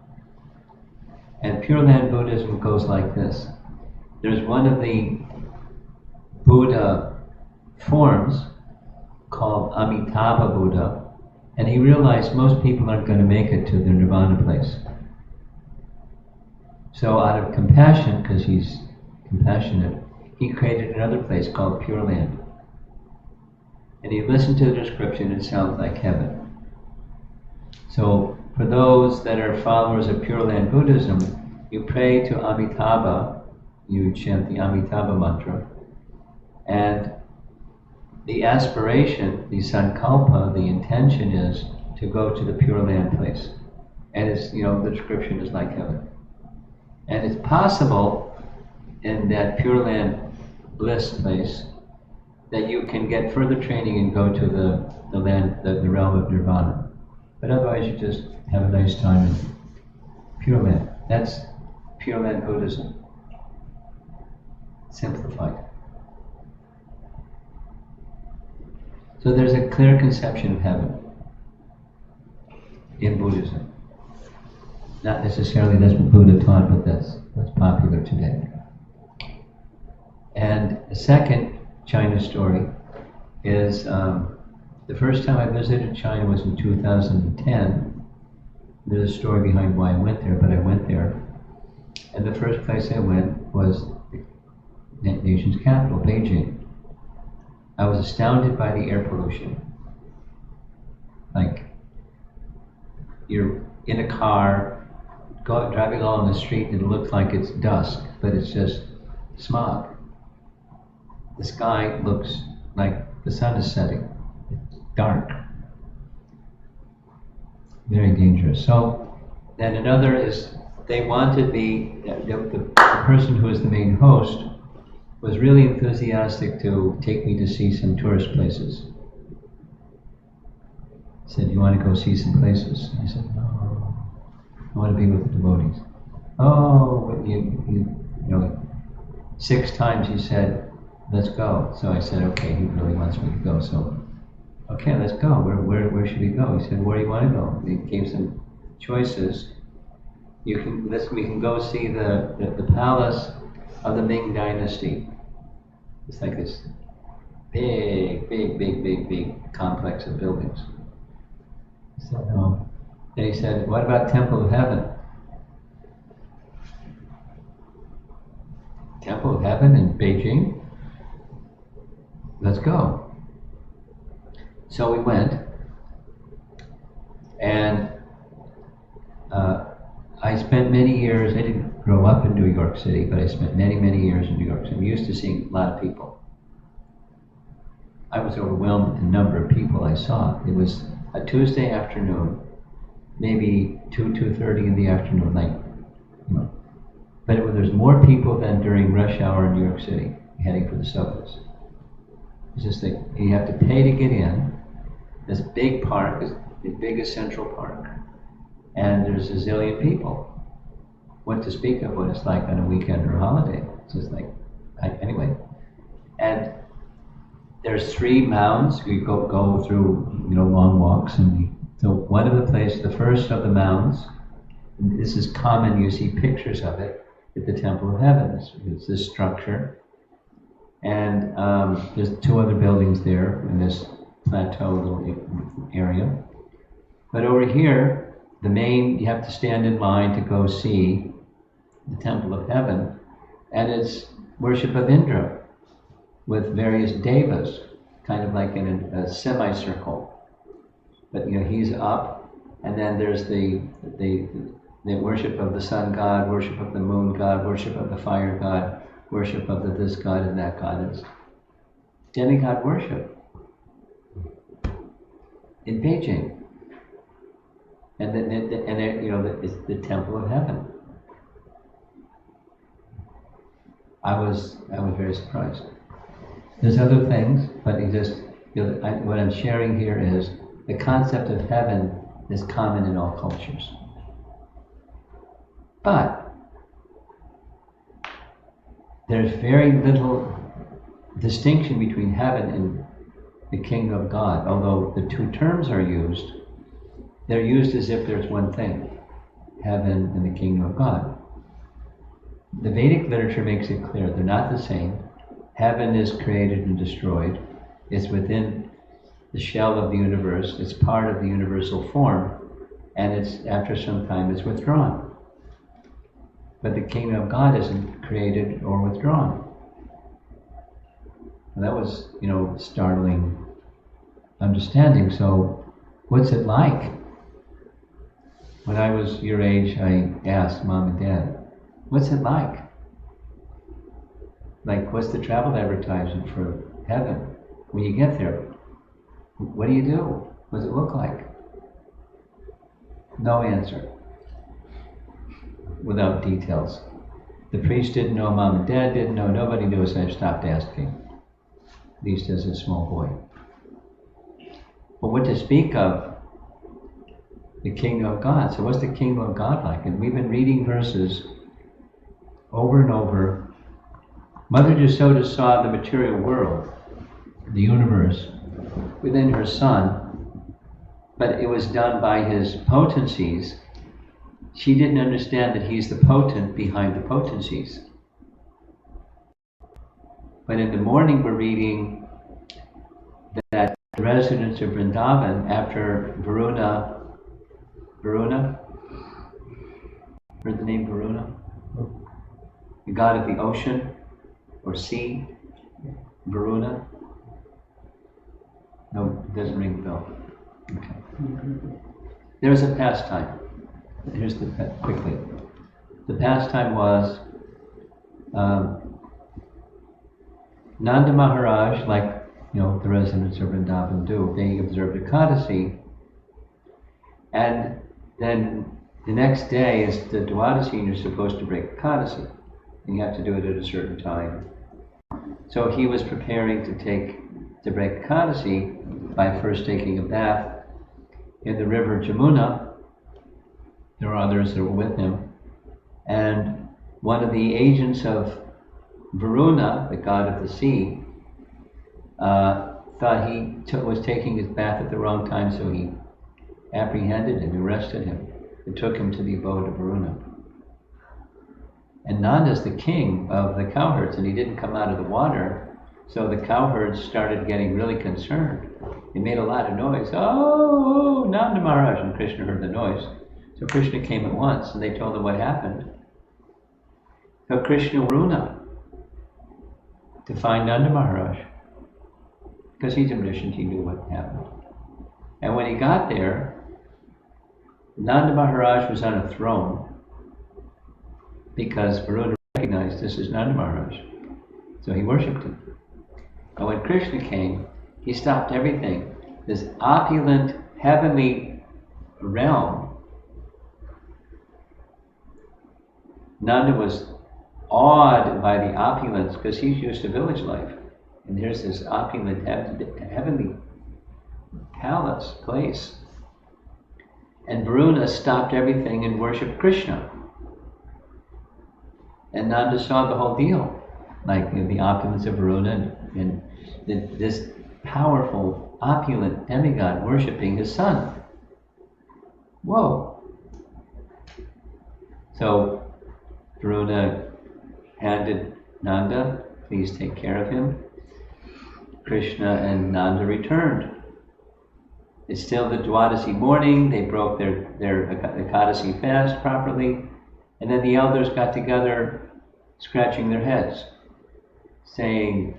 And Pure Land Buddhism goes like this. there's one of the Buddha forms called Amitabha Buddha, and he realized most people aren't going to make it to the nirvana place. So out of compassion, because he's compassionate, he created another place called Pure Land. And he listened to the description, it sounds like heaven. So for those that are followers of Pure Land Buddhism, you pray to Amitabha, you chant the Amitabha mantra, and the aspiration, the sankalpa, the intention is to go to the Pure Land place. And it's, the description is like heaven. And it's possible in that Pure Land bliss place that you can get further training and go to the land, the realm of nirvana. But otherwise you just have a nice time in Pure Land. That's Pure Land Buddhism. Simplified. So there's a clear conception of heaven in Buddhism. Not necessarily that's what Buddha taught, but that's popular today. And the second China story is the first time I visited China was in 2010. There's a story behind why I went there, but I went there. And the first place I went was the nation's capital, Beijing. I was astounded by the air pollution. Like, you're in a car, driving along the street, and it looks like it's dusk, but it's just smog. The sky looks like the sun is setting. It's dark. Very dangerous. So then another is, they wanted the person who was the main host was really enthusiastic to take me to see some tourist places. He said, "You want to go see some places?" I said, "No, I want to be with the devotees." "Oh, but you know, 6 times he said, "Let's go." So I said, "Okay, he really wants me to go, so okay, let's go. Where should we go?" He said, "Where do you want to go?" He gave some choices. We can go see the palace of the Ming Dynasty. It's like this big complex of buildings. I said, "No." Then he said, "What about Temple of Heaven?" Temple of Heaven in Beijing? Let's go. So we went, and I spent many years, I didn't grow up in New York City, but I spent many years in New York City. I'm used to seeing a lot of people. I was overwhelmed with the number of people I saw. It was a Tuesday afternoon, maybe 2:30 in the afternoon, but there's more people than during rush hour in New York City, heading for the subways. It's just like, you have to pay to get in. This big park is the biggest Central Park, and there's a zillion people. What to speak of what it's like on a weekend or a holiday. It's just like, anyway. And there's 3 mounds. We go through, long walks, and so one of the places, the first of the mounds, and this is common, you see pictures of it at the Temple of Heaven. It's this structure, and there's 2 other buildings there in this plateau little area. But over here, the main, you have to stand in line to go see the Temple of Heaven, and it's worship of Indra with various devas, kind of like in a semicircle. But he's up, and then there's the worship of the sun god, worship of the moon god, worship of the fire god, worship of this god and that god. It's demigod worship in Beijing. And it's the Temple of Heaven. I was very surprised. There's other things, but what I'm sharing here is the concept of heaven is common in all cultures. But there's very little distinction between heaven and the kingdom of God, although the 2 terms are used. They're used as if there's one thing, heaven and the kingdom of God. The Vedic literature makes it clear they're not the same. Heaven is created and destroyed. It's within the shell of the universe. It's part of the universal form, and it's after some time it's withdrawn. But the kingdom of God isn't created or withdrawn. And that was, startling understanding. So, what's it like? When I was your age, I asked Mom and Dad, what's it like? Like, what's the travel advertisement for heaven? When you get there, what do you do? What does it look like? No answer. Without details. The priest didn't know, Mom and Dad didn't know, nobody knew, so I stopped asking. At least as a small boy. But what to speak of the kingdom of God. So what's the kingdom of God like? And we've been reading verses over and over. Mother Yasoda saw the material world, the universe, within her son, but it was done by his potencies. She didn't understand that he's the potent behind the potencies. But in the morning we're reading that the residents of Vrindavan, after Varuna, heard the name Varuna? The god of the ocean or sea, Varuna? No, it doesn't ring the bell. Okay. There's a pastime. Here's quickly. The pastime was Nanda Maharaj, like the residents of Vrindavan do, they observed Ekadasi, and then the next day is the Dwadasi, and you're supposed to break Ekadasi, and you have to do it at a certain time. So he was preparing to break Ekadasi by first taking a bath in the river Jamuna. There were others that were with him, and one of the agents of Varuna, the god of the sea, thought he was taking his bath at the wrong time, so he apprehended him, arrested him, and took him to the abode of Varuna. And Nanda's the king of the cowherds, and he didn't come out of the water, so the cowherds started getting really concerned. They made a lot of noise. Oh, Nanda Maharaj! And Krishna heard the noise. So Krishna came at once, and they told him what happened. So Krishna Varuna to find Nanda Maharaj, because he's omniscient, he knew what happened. And when he got there, Nanda Maharaj was on a throne because Varuna recognized this is Nanda Maharaj. So he worshipped him. And when Krishna came, he stopped everything. This opulent, heavenly realm. Nanda was awed by the opulence because he's used to village life. And there's this opulent, heavenly palace, place. And Varuna stopped everything and worshipped Krishna. And Nanda saw the whole deal, like the opulence of Varuna and this powerful, opulent demigod worshipping his son. Whoa! So Varuna handed Nanda, please take care of him. Krishna and Nanda returned. It's still the Dwadasi morning, they broke their Ekadasi fast properly, and then the elders got together scratching their heads, saying,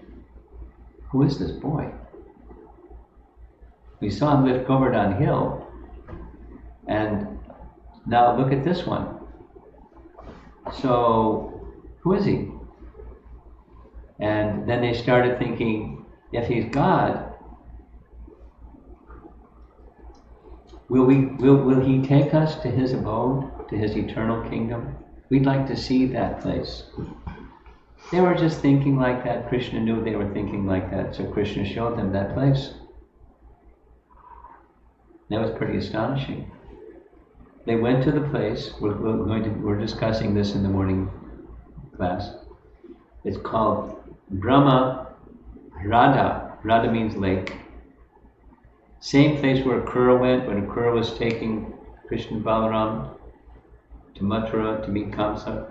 who is this boy? We saw him lift Govardhan Hill, and now look at this one. So, who is he? And then they started thinking, if he's God, will he take us to his abode, to his eternal kingdom? We'd like to see that place. They were just thinking like that. Krishna knew they were thinking like that, so Krishna showed them that place. That was pretty astonishing. They went to the place. We're discussing this in the morning class. It's called Brahma Radha. Radha means lake. Same place where Akrura went when Akrura was taking Krishna and Balaram to Mathura to meet Kamsa.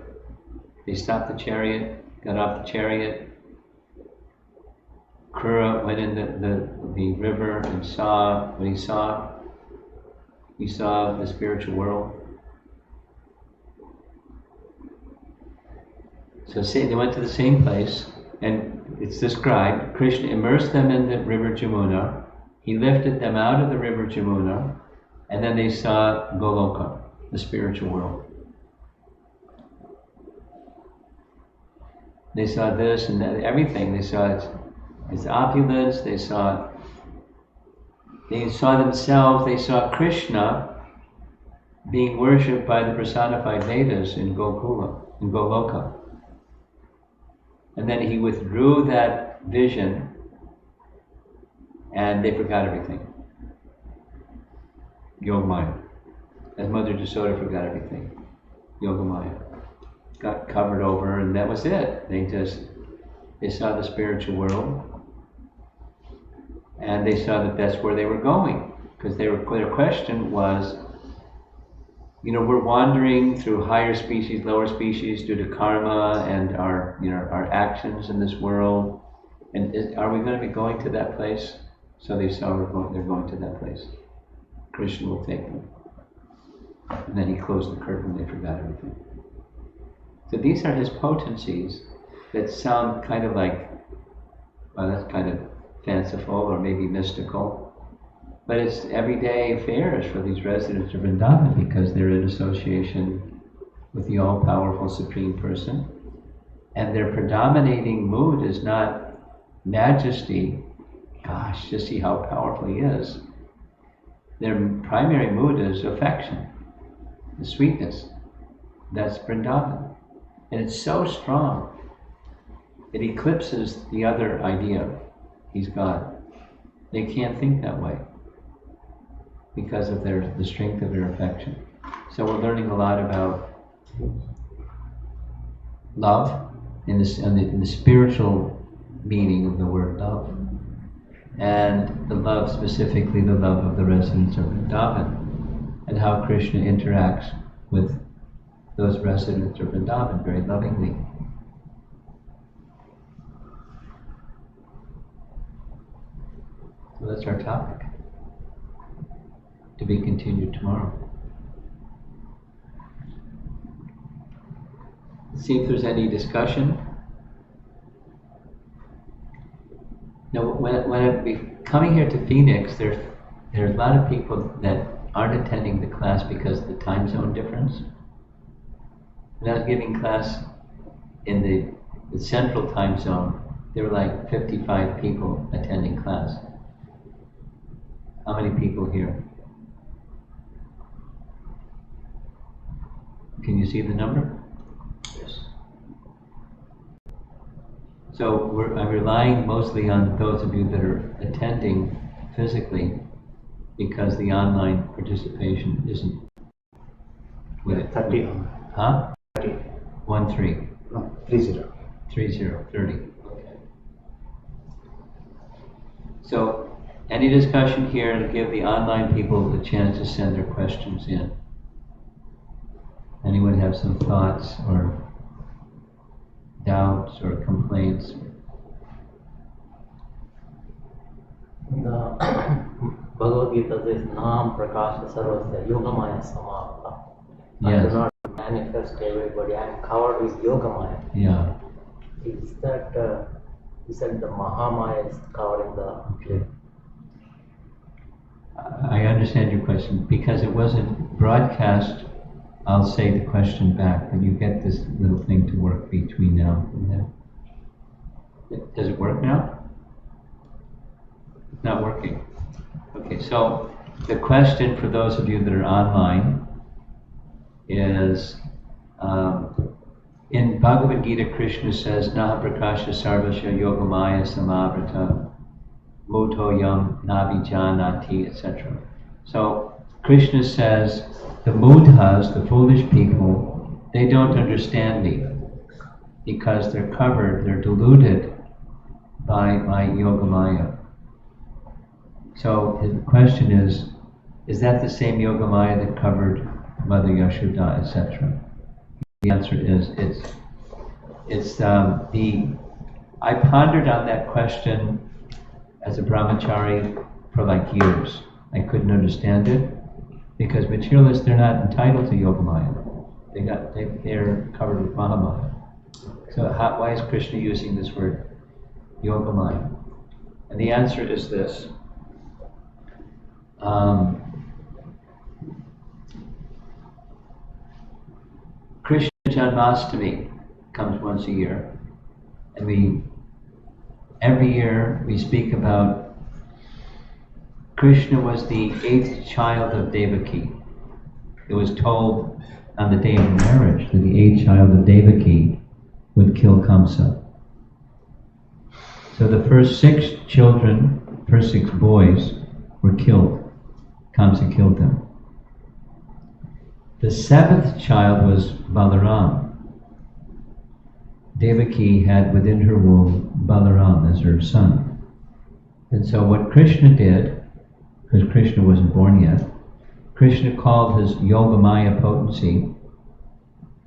They stopped the chariot, got off the chariot. Krura went in the river and saw what he saw. He saw the spiritual world. So they went to the same place, and it's described, Krishna immersed them in the river Jamuna. He lifted them out of the river Jamuna, and then they saw Goloka, the spiritual world. They saw this and that, everything. They saw its opulence. They saw themselves. They saw Krishna being worshipped by the personified Vedas in Gokula, in Goloka. And then he withdrew that vision, and they forgot everything. Yogamaya. As Mother Jasoda forgot everything. Yogamaya. Got covered over, and that was it. They saw the spiritual world, and they saw that that's where they were going. Because their question was, we're wandering through higher species, lower species due to karma and our actions in this world. And are we going to be going to that place? So they saw they're going to that place. Krishna will take them. And then he closed the curtain and they forgot everything. So these are his potencies that sound kind of like, well, that's kind of fanciful or maybe mystical. But it's everyday affairs for these residents of Vrindavan because they're in association with the all-powerful Supreme Person. And their predominating mood is not majesty. Gosh, just see how powerful he is. Their primary mood is affection, the sweetness. That's Vrindavan. And it's so strong, it eclipses the other idea, he's God. They can't think that way because of the strength of their affection. So we're learning a lot about love in the spiritual meaning of the word love, and the love, specifically the love of the residents of Vrindavan, and how Krishna interacts with those residents of Vrindavan very lovingly. So that's our topic, to be continued tomorrow. Let's see if there's any discussion. Now, when I be coming here to Phoenix, there's a lot of people that aren't attending the class because of the time zone difference. When I was giving class in the central time zone, there were like 55 people attending class. How many people here? Can you see the number? Yes. So I'm relying mostly on those of you that are attending physically because the online participation isn't with it. 30. Huh? 30. 13. No, 30. 30. Okay. So, any discussion here to give the online people the chance to send their questions in? Anyone have some thoughts or doubts or complaints? The Bhagavad Gita says, Nam Prakasha Sarvasya Yogamaya Samapta. I Yes. do not manifest everybody. I am covered with Yogamaya. Yeah. Is that the Mahamaya is covering the... I understand your question. Because it wasn't broadcast, I'll say the question back, but you get this little thing to work between now and then. Does it work now? It's not working. Okay, so the question for those of you that are online is, in Bhagavad Gita, Krishna says, Naha prakasha sarvasya yogamaya samavrata muto yam navijanati, etc. So Krishna says, the mudhas, the foolish people, they don't understand me because they're covered, they're deluded by my yogamaya. So the question is that the same yogamaya that covered Mother Yashoda, etc.? The answer is I pondered on that question as a brahmachari for like years. I couldn't understand it because materialists, they're not entitled to Yogamaya. They're covered with Mahamaya. So why is Krishna using this word Yogamaya? And the answer is this. Krishna Janmashtami comes once a year, and every year we speak about Krishna was the 8th child of Devaki. It was told on the day of marriage that the 8th child of Devaki would kill Kamsa. So the first 6 boys were killed. Kamsa killed them. The 7th child was Balaram. Devaki had within her womb Balaram as her son. And so what Krishna did, because Krishna wasn't born yet, Krishna called his Yogamaya potency.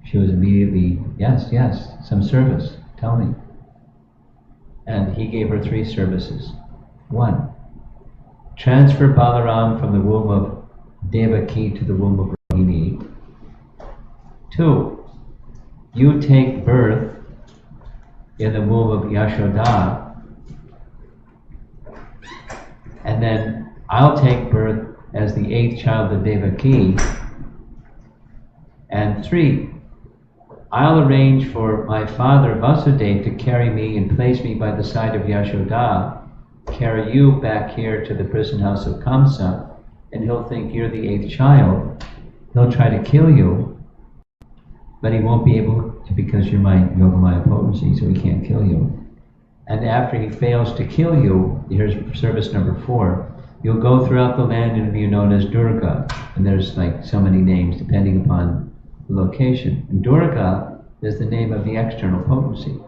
She was immediately, yes, some service, tell me. And he gave her 3 services. 1, transfer Balaram from the womb of Devaki to the womb of Rohini. 2, you take birth in the womb of Yashoda, and then I'll take birth as the 8th child of Devaki. And 3, I'll arrange for my father Vasudeva to carry me and place me by the side of Yashoda, carry you back here to the prison house of Kamsa, and he'll think you're the 8th child. He'll try to kill you, but he won't be able to because you're my Yogamaya potency, so he can't kill you. And after he fails to kill you, here's service number 4, you'll go throughout the land and be known as Durga. And there's like so many names depending upon the location. And Durga is the name of the external potency.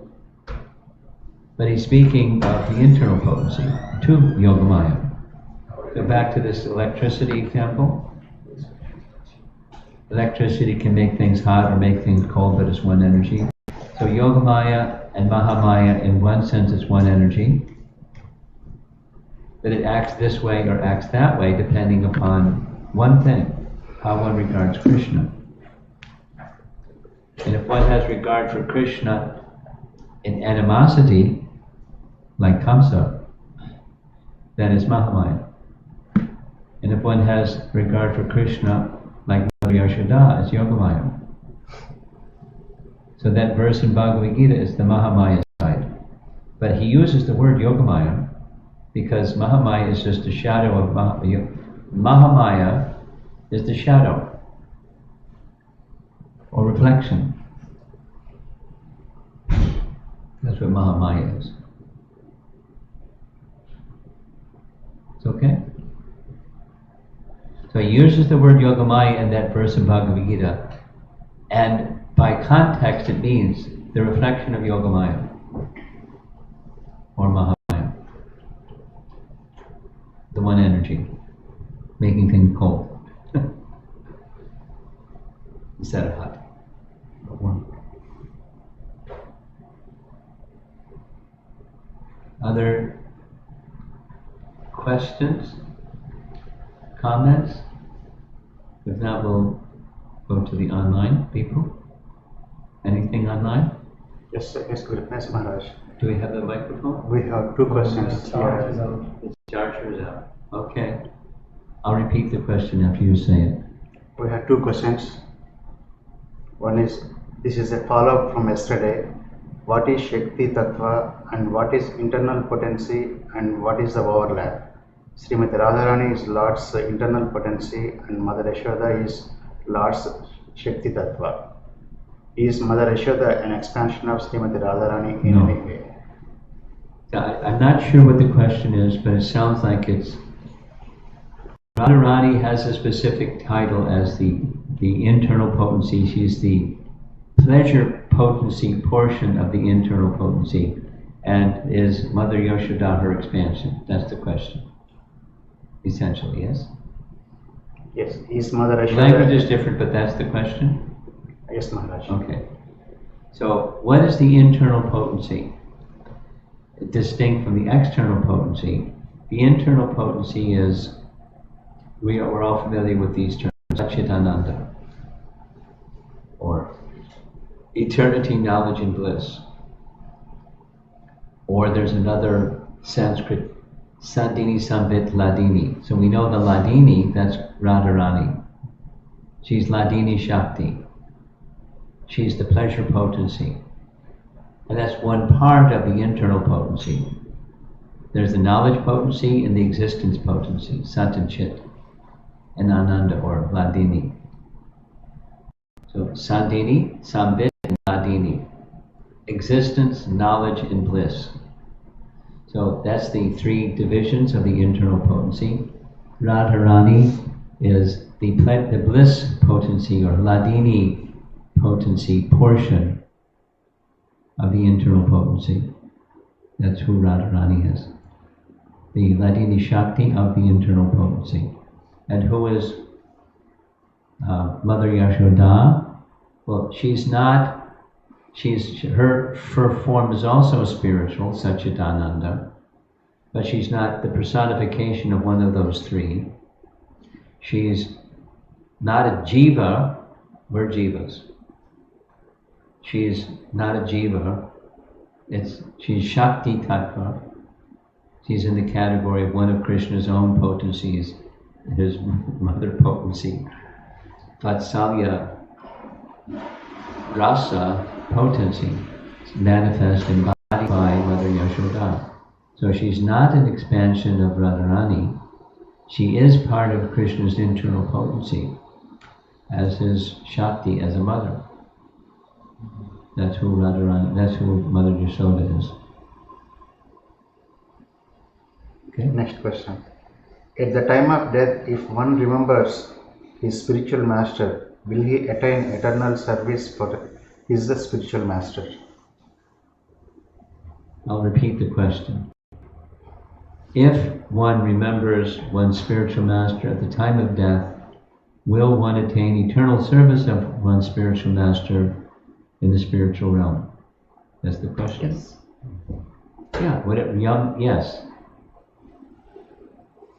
But he's speaking of the internal potency, to Yogamaya. Go back to this electricity example. Electricity can make things hot or make things cold, but it's one energy. So Yogamaya and Mahamaya, in one sense, it's one energy. But it acts this way or acts that way, depending upon one thing, how one regards Krishna. And if one has regard for Krishna in animosity, like Kamsa, then it's Mahamaya. And if one has regard for Krishna like Mother Yashoda, it's Yogamaya. So that verse in Bhagavad Gita is the Mahamaya side. But he uses the word Yogamaya because Mahamaya is just a shadow of Mahamaya is the shadow or reflection. That's what Mahamaya is. It's okay? So he uses the word Yogamaya in that verse in Bhagavad Gita, and by context it means the reflection of Yogamaya or Mahamaya, the one energy, making things cold instead of hot, but warm. Other questions? Comments? If not, we'll go to the online people. Anything online? Yes, Maharaj. Do we have the microphone? We have 2 questions. The charger is out. Okay. I'll repeat the question after you say it. We have 2 questions. One is, this is a follow-up from yesterday. What is Shakti Tattva and what is internal potency and what is the overlap? Srimati Radharani is Lord's internal potency and Mother Yashoda is Lord's Shakti Tattva. Is Mother Yashoda an expansion of Srimati Radharani in any way? I'm not sure what the question is, but it sounds like it's Radharani has a specific title as the internal potency. She's the pleasure potency portion of the internal potency, and is Mother Yashoda her expansion? That's the question. Essentially, yes? Yes, is Mother Yashoda... Language is different, but that's the question? Yes, Maharaj. Okay. So what is the internal potency? Distinct from the external potency. The internal potency is, we're all familiar with these terms, Satchitananda, or eternity, knowledge, and bliss. Or there's another Sanskrit, Sandini Sambit Ladini. So we know the Ladini, that's Radharani. She's Ladini Shakti. She's the pleasure potency. And that's one part of the internal potency. There's the knowledge potency and the existence potency, Sat and Chit, and Ananda or Ladini. So Sandini, Sambit, and Ladini. Existence, knowledge, and bliss. So that's the three divisions of the internal potency. Radharani is the bliss potency or Ladini potency portion of the internal potency. That's who Radharani is. The Ladini Shakti of the internal potency. And who is Mother Yashoda? Well, her form is also spiritual, Satchitananda, but she's not the personification of one of those three. She's not a jiva, we're jivas. She's not a jiva, she's Shakti Tattva. She's in the category of one of Krishna's own potencies, his mother potency. Vatsalya Rasa potency manifest embodied by Mother Yashoda. So she's not an expansion of Radharani. She is part of Krishna's internal potency as his Shakti, as a mother. That's who Radharani, that's who Mother Yashoda is. Okay. Next question. At the time of death, if one remembers his spiritual master, will he attain eternal service for his spiritual master? I'll repeat the question. If one remembers one's spiritual master at the time of death, will one attain eternal service of one's spiritual master in the spiritual realm? That's the question. Yes. Yeah, yes.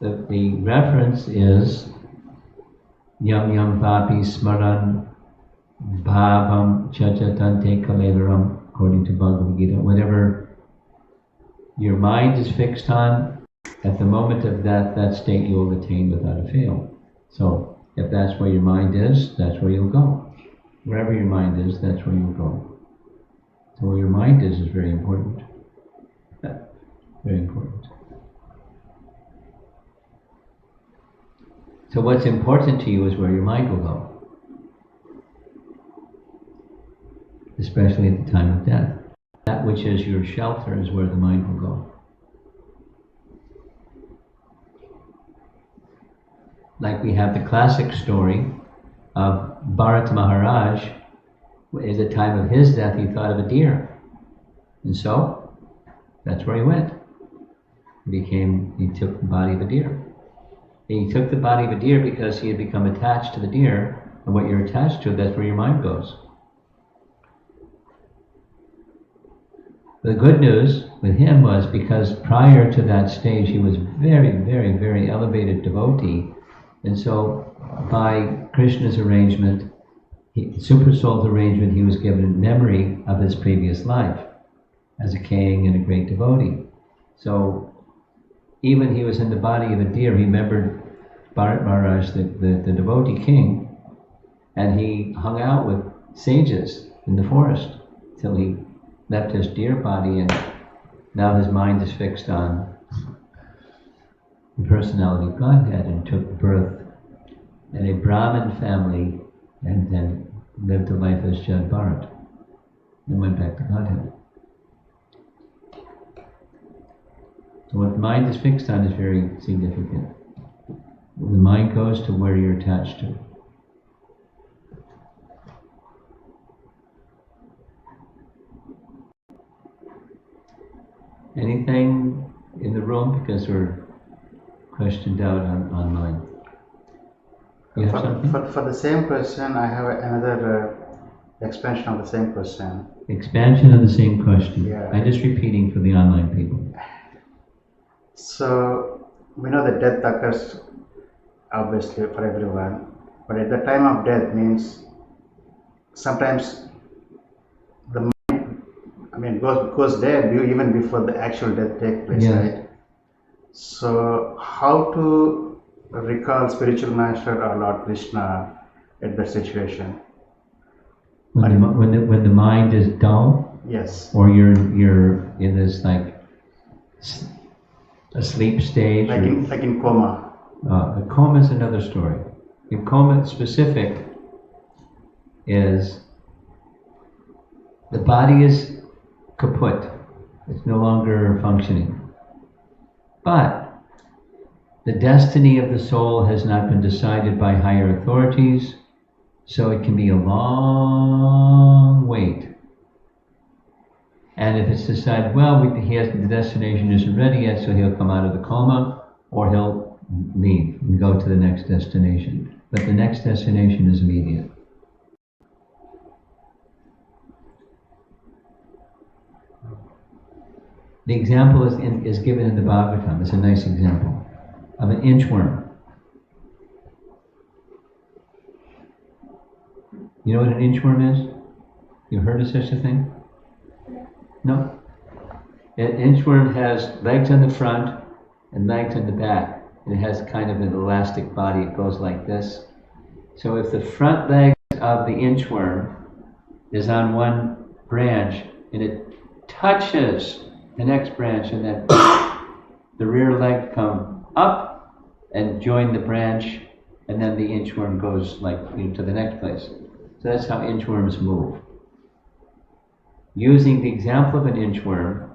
The reference is Yam Yam Papi Smaran Bhavam Chachatante Kalelaram, according to Bhagavad Gita. Whatever your mind is fixed on, at the moment of death, that state you will attain without a fail. So, if that's where your mind is, that's where you'll go. Wherever your mind is, that's where you'll go. So where your mind is very important. Very important. So what's important to you is where your mind will go. Especially at the time of death. That which is your shelter is where the mind will go. Like we have the classic story of Bharat Maharaj. At the time of his death, he thought of a deer. And so, that's where he went. He took the body of a deer. And he took the body of a deer because he had become attached to the deer, and what you're attached to, that's where your mind goes. The good news with him was because prior to that stage he was very, very, very elevated devotee, and so by Krishna's arrangement, Super Soul's arrangement, he was given a memory of his previous life as a king and a great devotee. So even he was in the body of a deer, he remembered Bharat Maharaj, the devotee king, and he hung out with sages in the forest till he left his deer body, and now his mind is fixed on the personality of Godhead, and took birth in a Brahmin family and then lived a life as Jad Bharat and went back to Godhead. So what the mind is fixed on is very significant. The mind goes to where you're attached to. Anything in the room, because we're questioned out online? You have something? For the same question, I have another Expansion of the same question. Expansion of the same question. Yeah. I'm just repeating for the online people. So we know that death occurs obviously for everyone, but at the time of death means sometimes the mind, goes there even before the actual death takes place, Yes. right? So how to recall spiritual master or Lord Krishna at that situation? When the mind is dull, Yes. or you're in this like a sleep stage, Like in coma. A coma is another story. In coma specific is the body is kaput. It's no longer functioning. But the destiny of the soul has not been decided by higher authorities, so it can be a long wait. And if it's decided, well, the destination isn't ready yet, so he'll come out of the coma, or he'll leave and go to the next destination. But the next destination is immediate. The example is given in the Bhagavatam. It's a nice example of an inchworm. You know what an inchworm is? You heard of such a thing? No? An inchworm has legs on the front and legs on the back. And it has kind of an elastic body. It goes like this. So if the front legs of the inchworm is on one branch and it touches the next branch, and then the rear leg come up and join the branch, and then the inchworm goes to the next place. So that's how inchworms move. Using the example of an inchworm,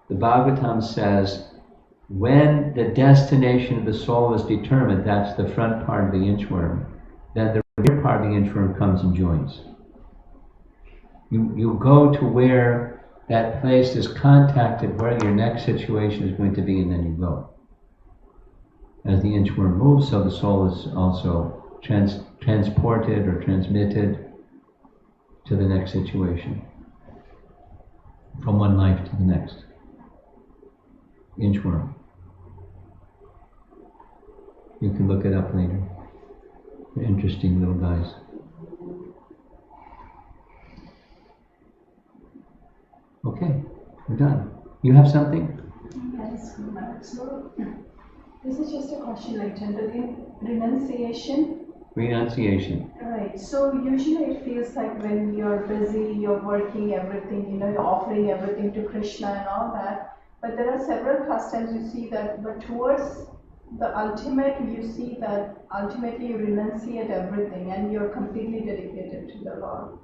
the Bhagavatam says, when the destination of the soul is determined, that's the front part of the inchworm, then the rear part of the inchworm comes and joins. You go to where that place is contacted, where your next situation is going to be, and then you go. As the inchworm moves, so the soul is also transported or transmitted to the next situation, from one life to the next. Inchworm. You can look it up later. They're interesting little guys. Okay, we're done. You have something? Yes, so this is just a question like generally renunciation. Renunciation. Right. So usually it feels like when you're busy, you're working everything, you're offering everything to Krishna and all that. But there are several customs you see that, but towards the ultimate, you see that ultimately you renunciate everything and you're completely dedicated to the Lord.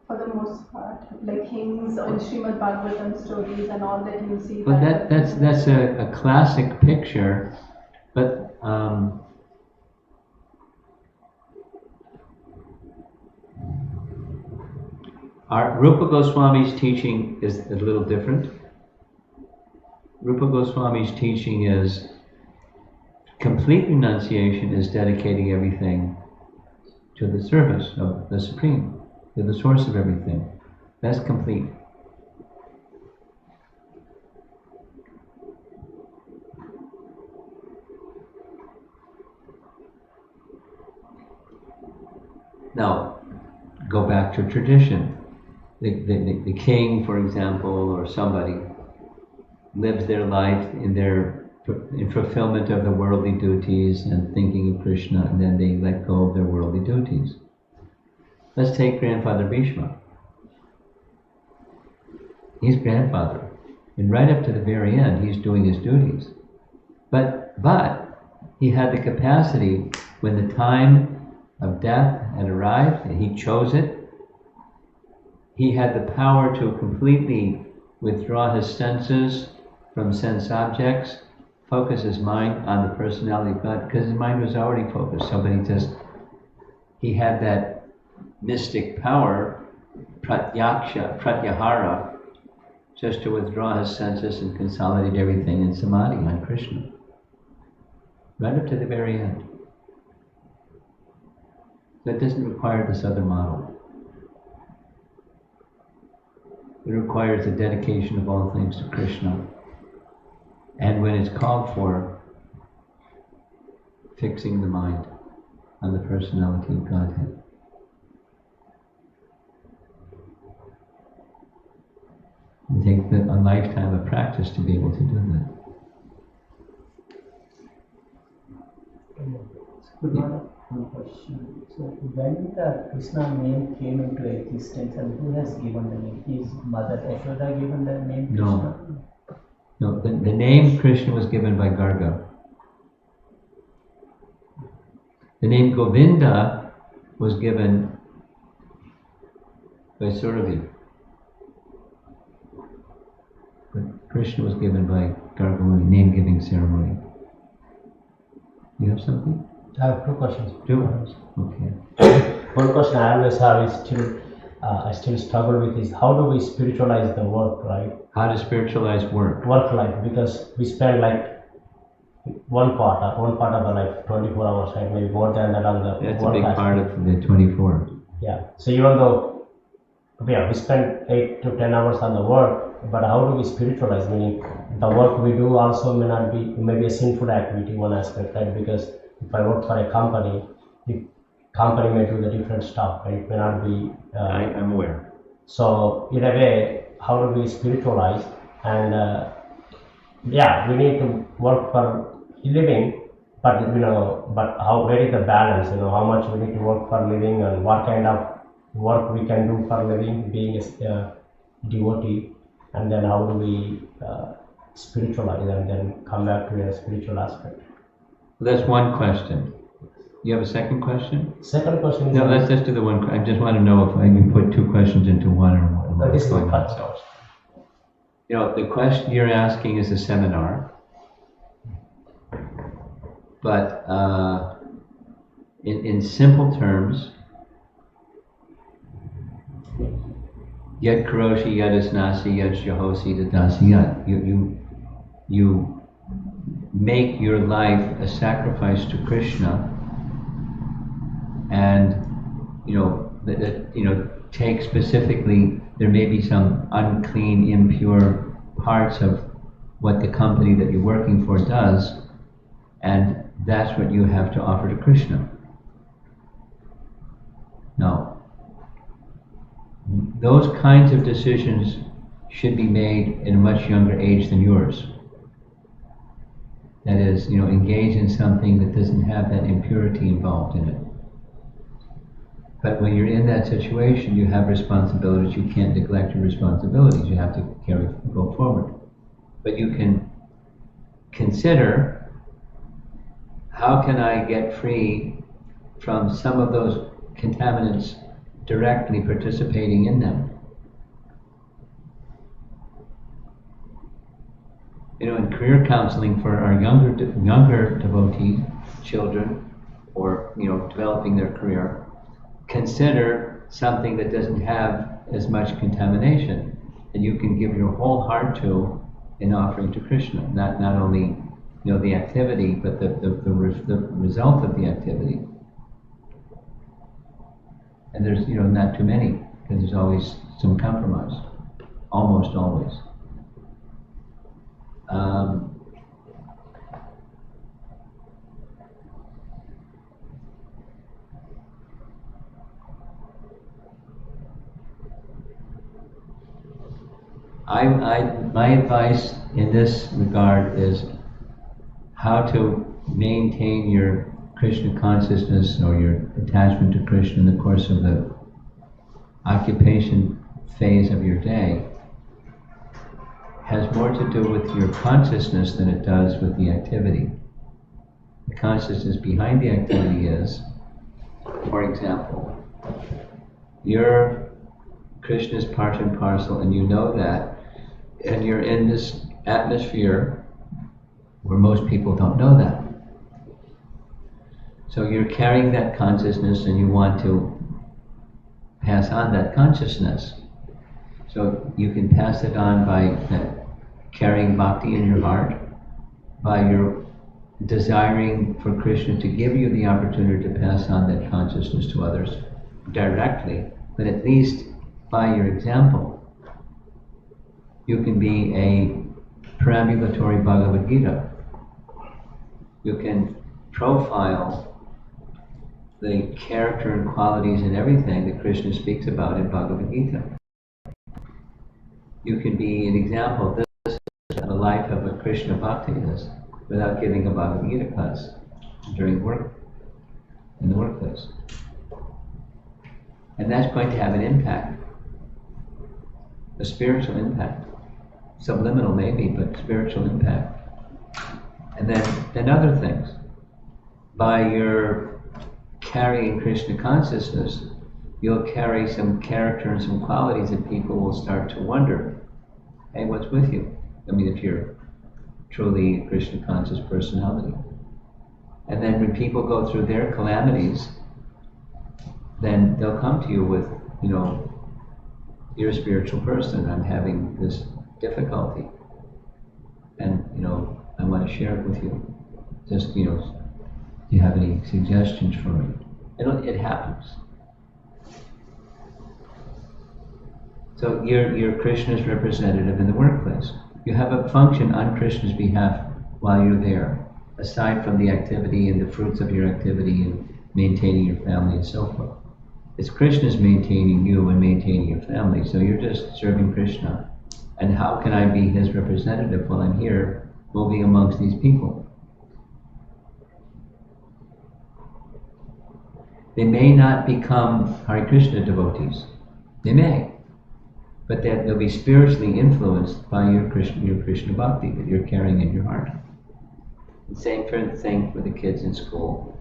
For the most part, like kings on Srimad Bhagavatam stories and all that you see. But that's a classic picture, but our Rupa Goswami's teaching is a little different. Rupa Goswami's teaching is complete renunciation is dedicating everything to the service of the Supreme. They're the source of everything. That's complete. Now, go back to tradition. The king, for example, or somebody lives their life in fulfillment of the worldly duties and thinking of Krishna, and then they let go of their worldly duties. Let's take Grandfather Bhishma. He's grandfather, and right up to the very end, he's doing his duties. But he had the capacity, when the time of death had arrived, and he chose it, he had the power to completely withdraw his senses from sense objects, focus his mind on the personality of God, because his mind was already focused. He had that mystic power, pratyahara, just to withdraw his senses and consolidate everything in samadhi on Krishna. Right up to the very end. That doesn't require this other model. It requires the dedication of all things to Krishna. And when it's called for, fixing the mind on the personality of Godhead. It takes a lifetime of practice to be able to do that. One question. So when the Krishna name came into existence, and who has given the name? Is Mother Yashoda given the name Krishna? No, the name Krishna was given by Garga. The name Govinda was given by Surabhi. But Krishna was given by Garga Muni, name-giving ceremony. You have something? I have two questions. Two? Okay. One question I always have is I still struggle with is how do we spiritualize the work, right? How to spiritualize work? Work life, because we spend like one part of the life, 24 hours, right? Maybe more than that on the That's work a big aspect. part of the 24. Yeah. So even though we spend 8 to 10 hours on the work, but how do we spiritualize? Meaning the work we do also may not be, maybe a sinful activity, one aspect, right? Because if I work for a company, the company may do the different stuff, right? It may not be. I'm aware. So in a way, how do we spiritualize? And we need to work for living, but but where is the balance? How much we need to work for living, and what kind of work we can do for living, being a devotee, and then how do we spiritualize and then come back to a spiritual aspect? That's one question. You have a second question? Second question is... No, let's just do the one. I just want to know if I can put two questions into one or what. This is my going on. first. The question you're asking is a seminar, but in simple terms, yad karoshi yad asnasi yad shahosi dadasi yad. You make your life a sacrifice to Krishna, and take specifically, there may be some unclean, impure parts of what the company that you're working for does, and that's what you have to offer to Krishna. Now, those kinds of decisions should be made at a much younger age than yours. That is, engage in something that doesn't have that impurity involved in it. But when you're in that situation, you have responsibilities. You can't neglect your responsibilities. You have to go forward. But you can consider, how can I get free from some of those contaminants directly participating in them? In career counseling for our younger devotees, children, or developing their career, consider something that doesn't have as much contamination, and you can give your whole heart to in offering to Krishna. Not only the activity, but the result of the activity. And there's not too many, because there's always some compromise, almost always. My advice in this regard is how to maintain your Krishna consciousness or your attachment to Krishna in the course of the occupation phase of your day has more to do with your consciousness than it does with the activity. The consciousness behind the activity is, for example, you're Krishna's part and parcel, and you know that, and you're in this atmosphere where most people don't know that. So you're carrying that consciousness, and you want to pass on that consciousness. So you can pass it on by carrying bhakti in your heart, by your desiring for Krishna to give you the opportunity to pass on that consciousness to others directly, but at least by your example. You can be a perambulatory Bhagavad Gita. You can profile the character and qualities and everything that Krishna speaks about in Bhagavad Gita. You can be an example. This is the life of a Krishna bhakti without giving a Bhagavad Gita class during work, in the workplace. And that's going to have an impact, a spiritual impact. Subliminal maybe, but spiritual impact. And then other things. By your carrying Krishna consciousness, you'll carry some character and some qualities that people will start to wonder, hey, what's with you? I mean, if you're truly a Krishna conscious personality. And then when people go through their calamities, then they'll come to you with, you're a spiritual person, I'm having this difficulty, and I want to share it with you. Just do you have any suggestions for me? It happens. So you're Krishna's representative in the workplace. You have a function on Krishna's behalf while you're there, aside from the activity and the fruits of your activity and maintaining your family and so forth. It's Krishna's maintaining you and maintaining your family, so you're just serving Krishna. And how can I be his representative while I'm here moving amongst these people? They may not become Hare Krishna devotees. They may. But they'll be spiritually influenced by your Krishna bhakti that you're carrying in your heart. The same thing for the kids in school.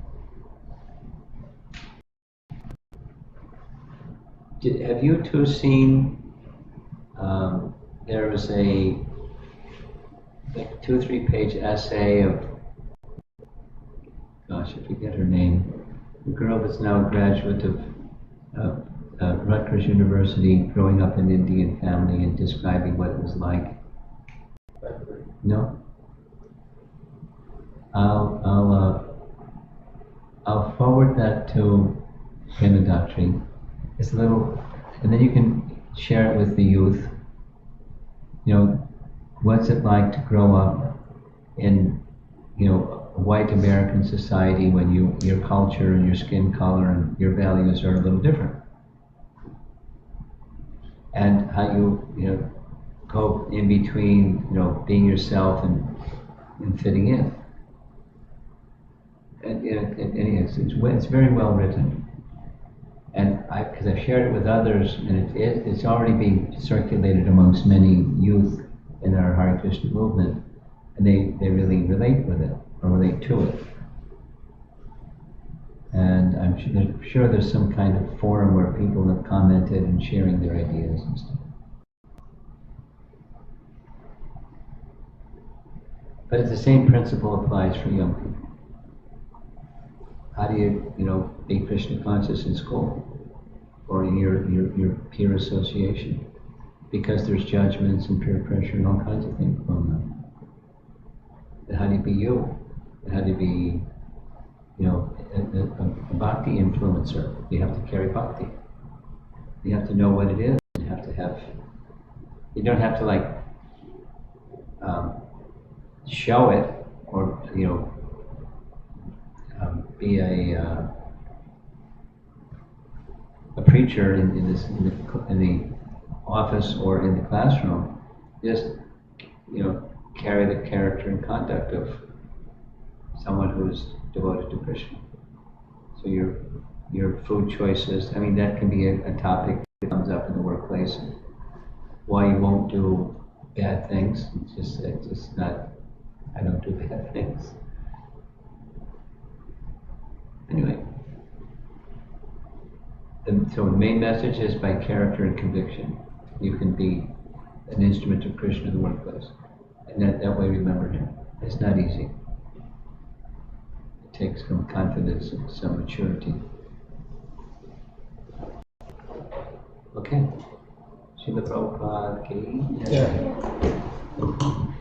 Have you two seen, there was a 2-3 page essay of, gosh, I forget her name, a girl that's now a graduate of Rutgers University, growing up in an Indian family and describing what it was like. No? I'll forward that to Hemadatri. It's a little, and then you can share it with the youth. What's it like to grow up in, a white American society when your culture and your skin color and your values are a little different, and how you go in between, being yourself and fitting in. And it's very well written. And because I've shared it with others, and it's already being circulated amongst many youth in our Hare Krishna movement, and they really relate with it, or relate to it. And I'm sure there's some kind of forum where people have commented and sharing their ideas and stuff. But it's the same principle applies for young people. How do you, be Krishna conscious in school or in your peer association? Because there's judgments and peer pressure and all kinds of things going on. And how do you be you? And how do you be, a bhakti influencer? You have to carry bhakti. You have to know what it is. You have to have. You don't have to show it or be a preacher in the office or in the classroom. Just carry the character and conduct of someone who's devoted to Krishna. So your food choices, that can be a topic that comes up in the workplace. Why you won't do bad things. It's just not, I don't do bad things. Anyway, so the main message is by character and conviction. You can be an instrument of Krishna in the workplace. And that way remember him. It's not easy. It takes some confidence and some maturity. Okay. Srila Prabhupada ki. Yeah.